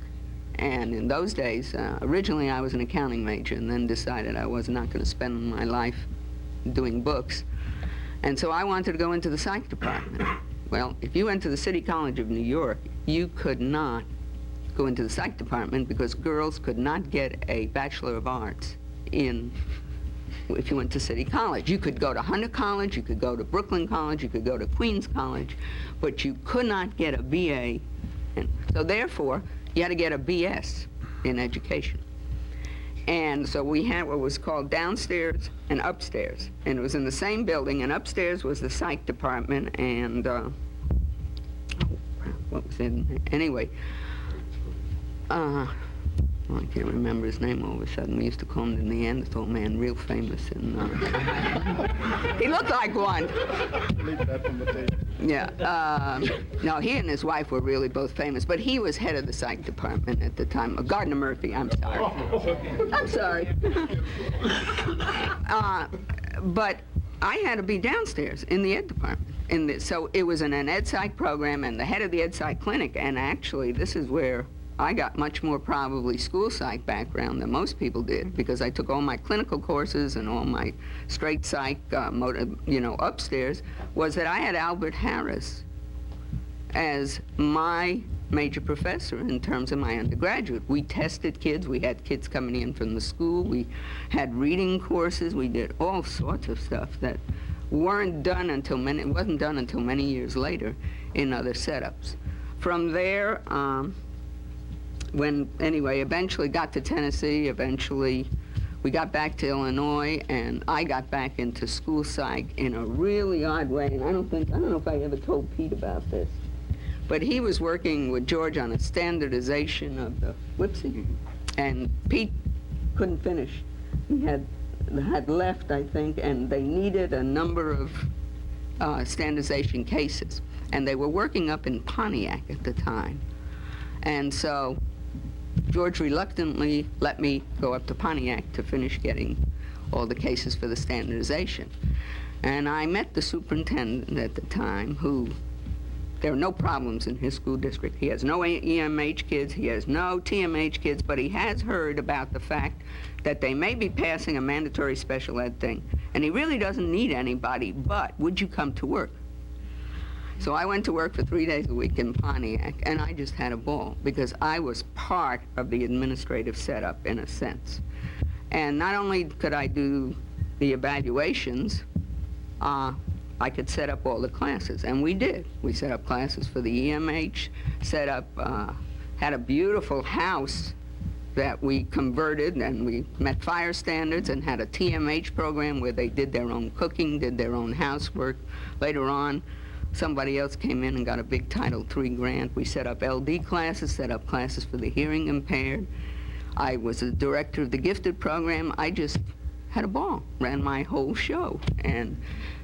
And in those days, originally I was an accounting major and then decided I was not going to spend my life doing books. And so I wanted to go into the psych department. Well, if you went to the City College of New York, you could not go into the psych department because girls could not get a Bachelor of Arts if you went to City College. You could go to Hunter College, you could go to Brooklyn College, you could go to Queens College, but you could not get a BA. And so therefore, you had to get a BS in education. And so we had what was called downstairs and upstairs. And it was in the same building, and upstairs was the psych department, and what was it? Anyway, I can't remember his name all of a sudden. We used to call him the Neanderthal man, real famous. And he looked like one. Leave that on the table. Yeah. No, he and his wife were really both famous, but he was head of the psych department at the time. Gardner Murphy, I'm sorry. I'm sorry. But I had to be downstairs in the ed department. So it was in an ed psych program, and the head of the ed psych clinic, and actually this is where I got much more probably school psych background than most people did, because I took all my clinical courses and all my straight psych, upstairs, was that I had Albert Harris as my major professor in terms of my undergraduate. We tested kids, we had kids coming in from the school, we had reading courses, we did all sorts of stuff that wasn't done until many years later in other setups. From there, eventually got to Tennessee, eventually we got back to Illinois, and I got back into school psych in a really odd way. And I don't know if I ever told Pete about this, but he was working with George on a standardization of the WIPSI, and Pete couldn't finish. He had left, I think, and they needed a number of standardization cases, and they were working up in Pontiac at the time. And so George reluctantly let me go up to Pontiac to finish getting all the cases for the standardization. And I met the superintendent at the time, who, there are no problems in his school district. He has no EMH kids, he has no TMH kids, but he has heard about the fact that they may be passing a mandatory special ed thing, and he really doesn't need anybody, but would you come to work? So I went to work for 3 days a week in Pontiac, and I just had a ball, because I was part of the administrative setup, in a sense. And not only could I do the evaluations, I could set up all the classes, and we did. We set up classes for the EMH, set up, had a beautiful house that we converted, and we met fire standards, and had a TMH program where they did their own cooking, did their own housework. Later on, somebody else came in and got a big Title III grant. We set up LD classes, set up classes for the hearing impaired. I was the director of the gifted program. I just had a ball, ran my whole show. And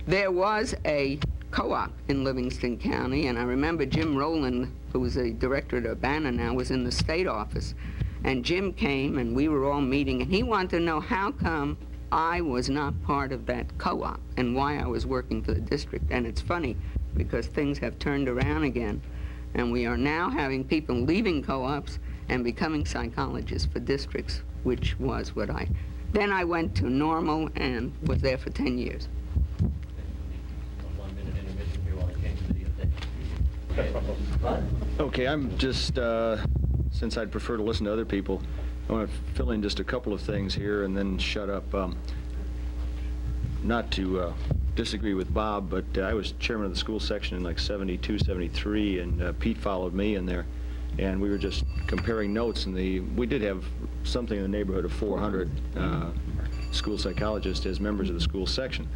there was a co-op in Livingston County, and I remember Jim Rowland, who was a director at Urbana now, was in the state office. And Jim came, and we were all meeting, and he wanted to know how come I was not part of that co-op and why I was working for the district. And it's funny, because things have turned around again, and we are now having people leaving co-ops and becoming psychologists for districts, which was what then I went to Normal and was there for 10 years. 1 minute intermission here while I change the update. Okay, I'm just, since I'd prefer to listen to other people, I want to fill in just a couple of things here and then shut up. Not to disagree with Bob, but I was chairman of the school section in like 72, 73, and Pete followed me in there. And we were just comparing notes, and we did have something in the neighborhood of 400 school psychologists as members of the school section.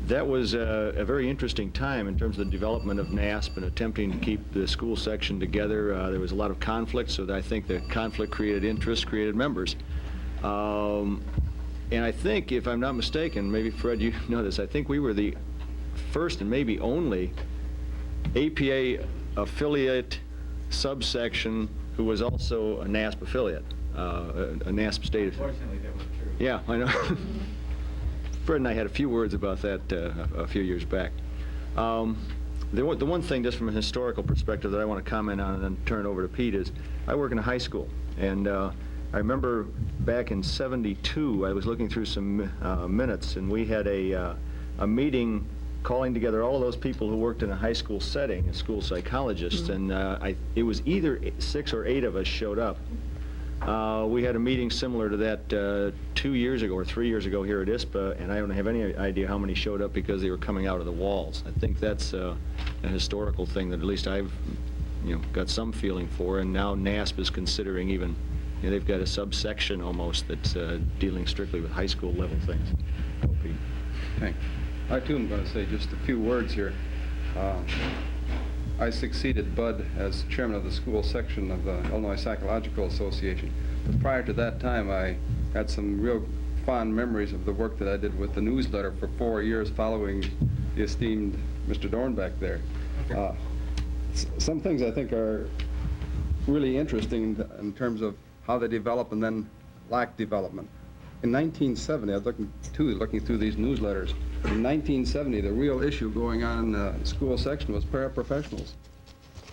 That was a very interesting time in terms of the development of NASP and attempting to keep the school section together. There was a lot of conflict, so that I think the conflict created interest, created members. And I think, if I'm not mistaken, maybe Fred, you know this, I think we were the first and maybe only APA affiliate subsection who was also a NASP affiliate, a NASP state. Unfortunately, that was true. Yeah, I know. Fred and I had a few words about that a few years back. The one thing, just from a historical perspective, that I want to comment on and then turn it over to Pete is, I work in a high school, and I remember back in '72, I was looking through some minutes, and we had a meeting calling together all of those people who worked in a high school setting, as school psychologists, and it was either 6 or 8 of us showed up. We had a meeting similar to that 2 years ago or 3 years ago here at ISPA, and I don't have any idea how many showed up because they were coming out of the walls. I think that's a historical thing that at least I've got some feeling for, and now NASP is considering even, they've got a subsection almost that's dealing strictly with high school level things. Oh, Pete. Thanks. I too am going to say just a few words here. I succeeded Bud as chairman of the school section of the Illinois Psychological Association. But prior to that time, I had some real fond memories of the work that I did with the newsletter for 4 years following the esteemed Mr. Dornbeck there. Some things I think are really interesting in terms of how they develop and then lack development. In 1970, I was looking through these newsletters. In 1970, the real issue going on in the school section was paraprofessionals.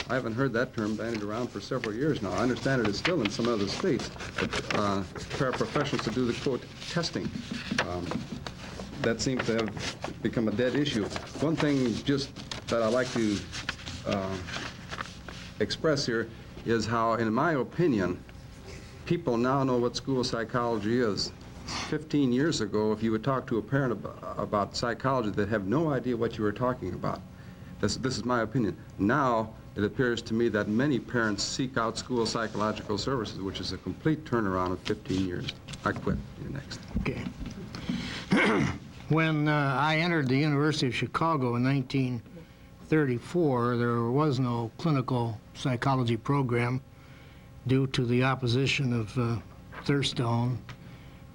I haven't heard that term bandied around for several years now. I understand it is still in some other states, but paraprofessionals to do the, quote, testing. That seems to have become a dead issue. One thing just that I like to express here is how, in my opinion, people now know what school psychology is. 15 years ago, if you would talk to a parent about psychology, they'd have no idea what you were talking about. This is my opinion. Now, it appears to me that many parents seek out school psychological services, which is a complete turnaround of 15 years. I quit. You're next. Okay. When I entered the University of Chicago in 1934, there was no clinical psychology program due to the opposition of Thurstone,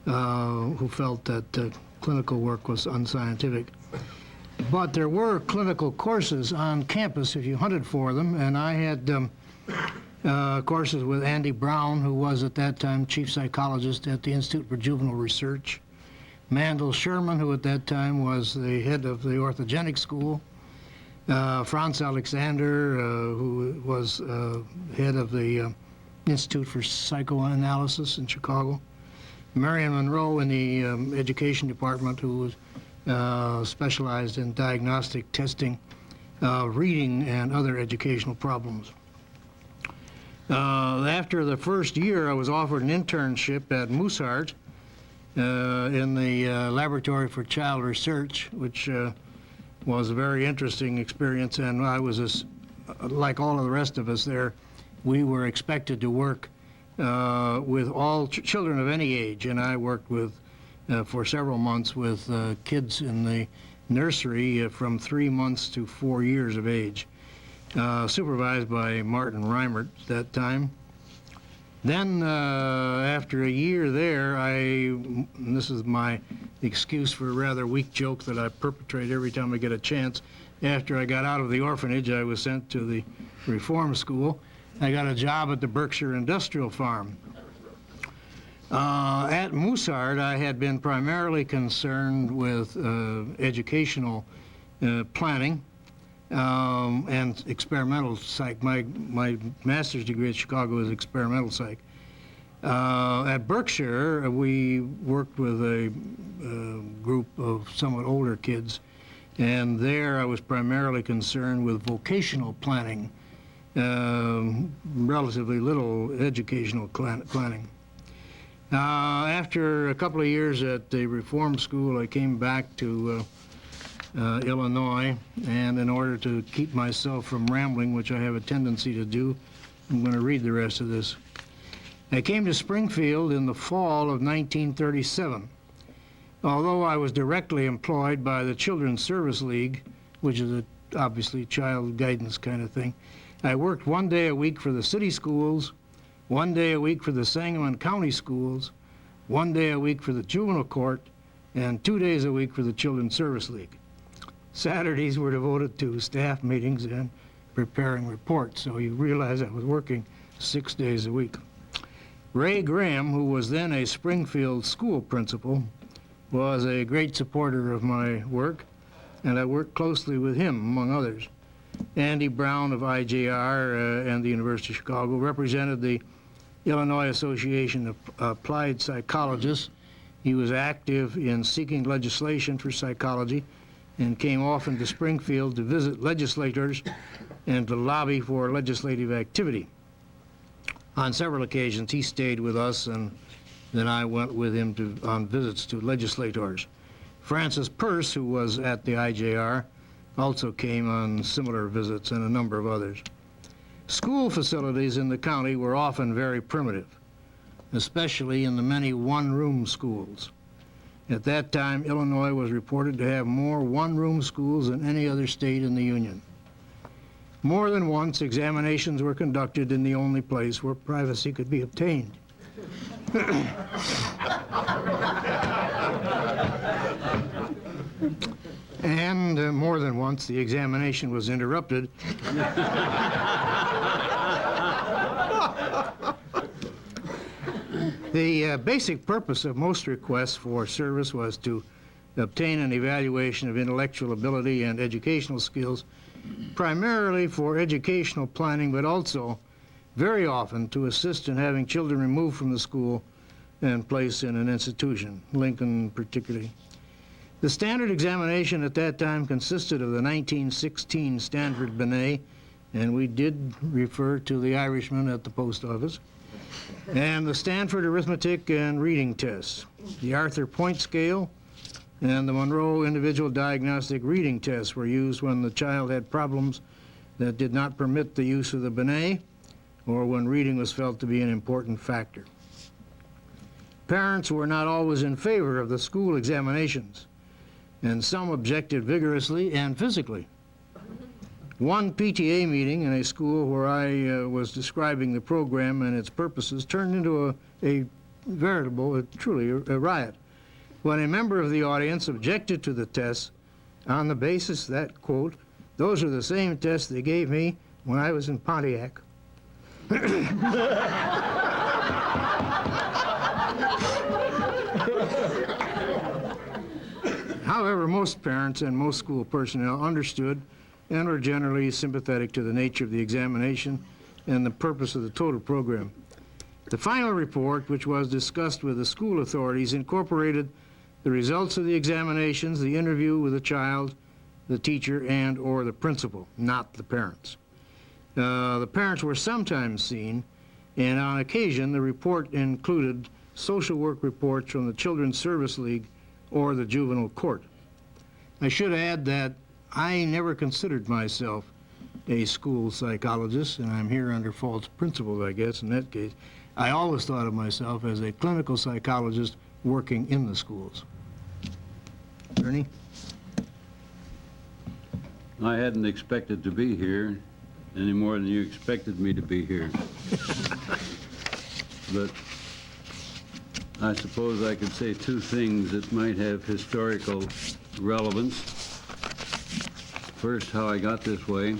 who felt that clinical work was unscientific. But there were clinical courses on campus if you hunted for them, and I had courses with Andy Brown, who was at that time chief psychologist at the Institute for Juvenile Research, Mandel Sherman, who at that time was the head of the orthogenic school, Franz Alexander, who was head of the Institute for Psychoanalysis in Chicago, Marion Monroe in the education department, who was specialized in diagnostic testing, reading, and other educational problems. After the first year, I was offered an internship at Mooseheart in the Laboratory for Child Research, which was a very interesting experience, and I was, like all of the rest of us there, we were expected to work with all children of any age, and I worked with, for several months with kids in the nursery from 3 months to 4 years of age, supervised by Martin Reimert at that time. Then, after a year there, and this is my excuse for a rather weak joke that I perpetrate every time I get a chance, after I got out of the orphanage, I was sent to the reform school. I got a job at the Berkshire Industrial Farm. At Mooseheart, I had been primarily concerned with educational planning and experimental psych. My master's degree at Chicago is experimental psych. At Berkshire, we worked with a group of somewhat older kids, and there I was primarily concerned with vocational planning, relatively little educational planning. After a couple of years at the reform school, I came back to Illinois, and in order to keep myself from rambling, which I have a tendency to do, I'm going to read the rest of this. I came to Springfield in the fall of 1937. Although I was directly employed by the Children's Service League, which is obviously child guidance kind of thing, I worked 1 day a week for the city schools, 1 day a week for the Sangamon County schools, 1 day a week for the juvenile court, and 2 days a week for the Children's Service League. Saturdays were devoted to staff meetings and preparing reports, so you realize I was working 6 days a week. Ray Graham, who was then a Springfield school principal, was a great supporter of my work, and I worked closely with him, among others. Andy Brown of IJR and the University of Chicago represented the Illinois Association of Applied Psychologists. He was active in seeking legislation for psychology and came often to Springfield to visit legislators and to lobby for legislative activity. On several occasions, he stayed with us, and then I went with him on visits to legislators. Francis Peirce, who was at the IJR, also came on similar visits, and a number of others. School facilities in the county were often very primitive, especially in the many one-room schools. At that time, Illinois was reported to have more one-room schools than any other state in the Union. More than once, examinations were conducted in the only place where privacy could be obtained. And more than once, the examination was interrupted. The basic purpose of most requests for service was to obtain an evaluation of intellectual ability and educational skills, primarily for educational planning, but also very often to assist in having children removed from the school and placed in an institution, Lincoln particularly. The standard examination at that time consisted of the 1916 Stanford Binet, and we did refer to the Irishman at the post office, and the Stanford Arithmetic and Reading Tests, the Arthur Point Scale, and the Monroe Individual Diagnostic Reading Tests were used when the child had problems that did not permit the use of the Binet, or when reading was felt to be an important factor. Parents were not always in favor of the school examinations, and some objected vigorously and physically. One PTA meeting in a school where I was describing the program and its purposes turned into a veritable, truly a riot, when a member of the audience objected to the tests on the basis that, quote, "Those are the same tests they gave me when I was in Pontiac." However, most parents and most school personnel understood and were generally sympathetic to the nature of the examination and the purpose of the total program. The final report, which was discussed with the school authorities, incorporated the results of the examinations, the interview with the child, the teacher, and or the principal, not the parents. The parents were sometimes seen, and on occasion the report included social work reports from the Children's Service League or the juvenile court. I should add that I never considered myself a school psychologist, and I'm here under false principles, I guess, in that case. I always thought of myself as a clinical psychologist working in the schools. Ernie? I hadn't expected to be here any more than you expected me to be here. But I suppose I could say two things that might have historical relevance. First, how I got this way.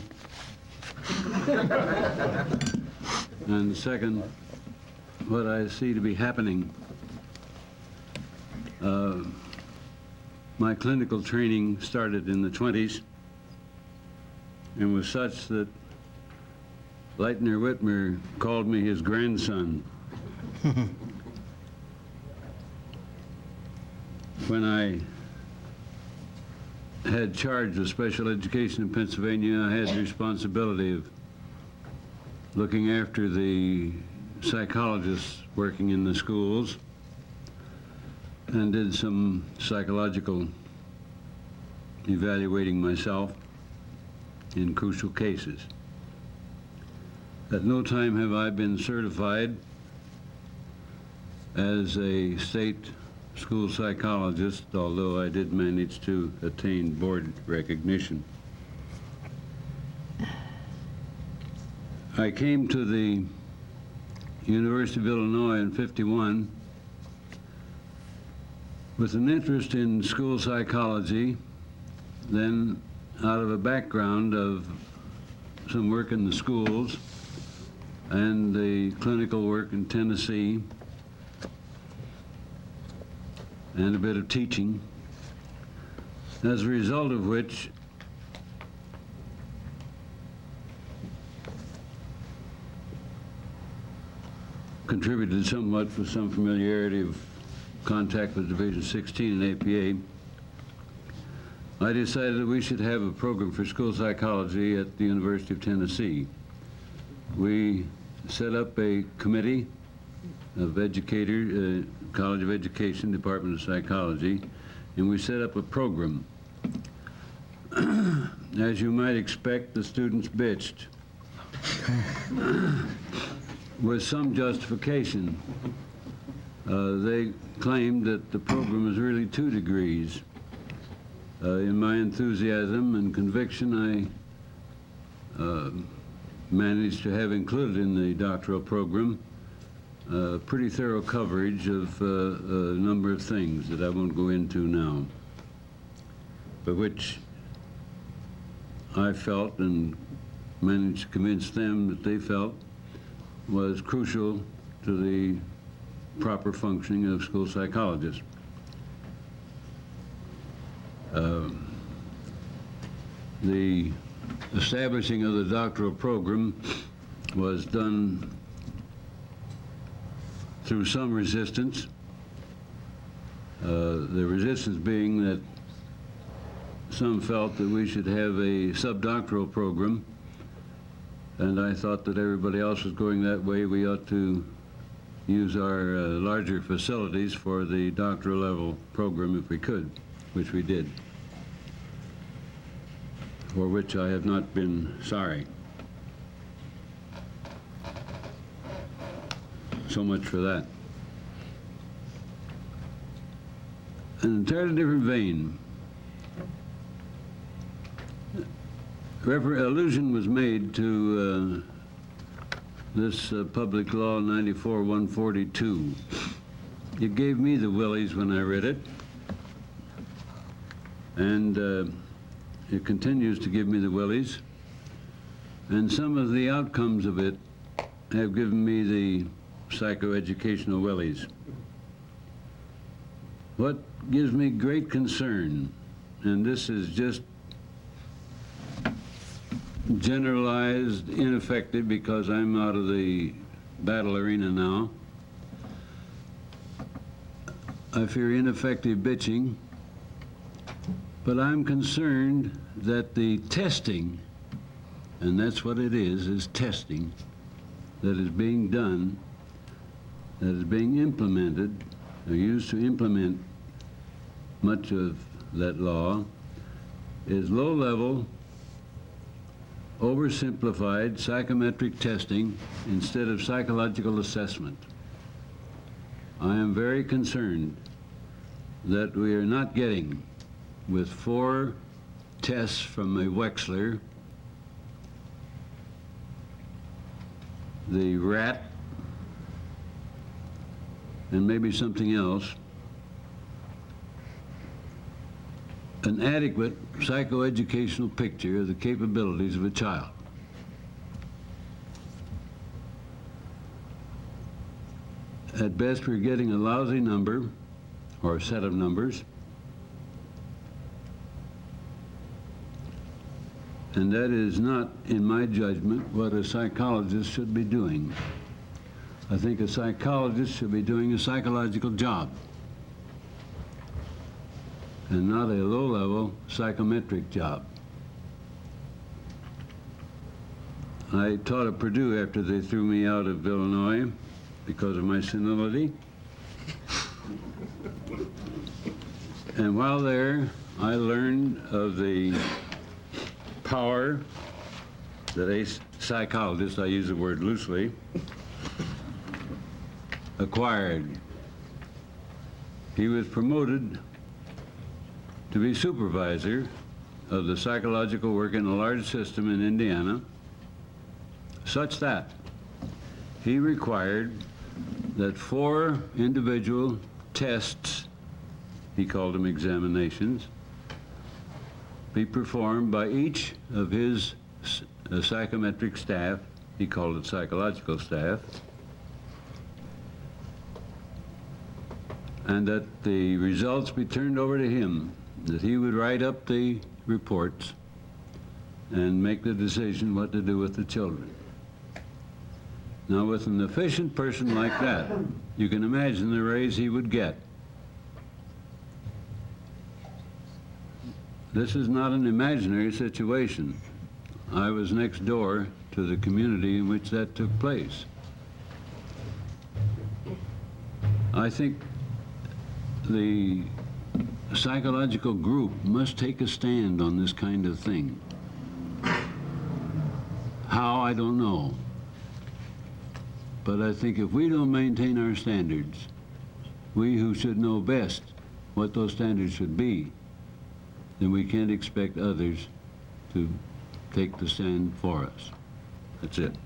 And second, what I see to be happening. My clinical training started in the 20s and was such that Leitner Whitmer called me his grandson. When I had charge of special education in Pennsylvania, I had the responsibility of looking after the psychologists working in the schools and did some psychological evaluating myself in crucial cases. At no time have I been certified as a state school psychologist, although I did manage to attain board recognition. I came to the University of Illinois in '51 with an interest in school psychology, then out of a background of some work in the schools and the clinical work in Tennessee and a bit of teaching, as a result of which contributed somewhat with some familiarity of contact with Division 16 and APA, I decided that we should have a program for school psychology at the University of Tennessee. We set up a committee of educators, College of Education, Department of Psychology, and we set up a program. As you might expect, the students bitched with some justification. They claimed that the program was really 2 degrees. In my enthusiasm and conviction, I managed to have included in the doctoral program pretty thorough coverage of a number of things that I won't go into now, but which I felt and managed to convince them that they felt was crucial to the proper functioning of school psychologists. The establishing of the doctoral program was done through some resistance. The resistance being that some felt that we should have a subdoctoral program, and I thought that everybody else was going that way. We ought to use our larger facilities for the doctoral level program if we could, which we did. for which I have not been sorry. So much for that. In an entirely different vein, allusion was made to this Public Law 94-142. It gave me the willies when I read it, and it continues to give me the willies, and some of the outcomes of it have given me the psychoeducational willies. What gives me great concern, and this is just generalized, ineffective, because I'm out of the battle arena now. I fear ineffective bitching, but I'm concerned that the testing, and that's what it is testing, that is being done, that is being implemented, or used to implement much of that law, is low-level, oversimplified psychometric testing instead of psychological assessment. I am very concerned that we are not getting, with 4 tests from a Wechsler, the RAT, and maybe something else, an adequate psychoeducational picture of the capabilities of a child. At best, we're getting a lousy number, or a set of numbers, and that is not, in my judgment, what a psychologist should be doing. I think a psychologist should be doing a psychological job, and not a low-level psychometric job. I taught at Purdue after they threw me out of Illinois because of my senility. And while there, I learned of the power that a psychologist, I use the word loosely, acquired. He was promoted to be supervisor of the psychological work in a large system in Indiana, such that he required that 4 individual tests, he called them examinations, be performed by each of his psychometric staff, he called it psychological staff, and that the results be turned over to him, that he would write up the reports and make the decision what to do with the children. Now, with an efficient person like that, you can imagine the raise he would get. This is not an imaginary situation. I was next door to the community in which that took place. I think the psychological group must take a stand on this kind of thing. How, I don't know. But I think if we don't maintain our standards, we who should know best what those standards should be, then we can't expect others to take the stand for us. That's it.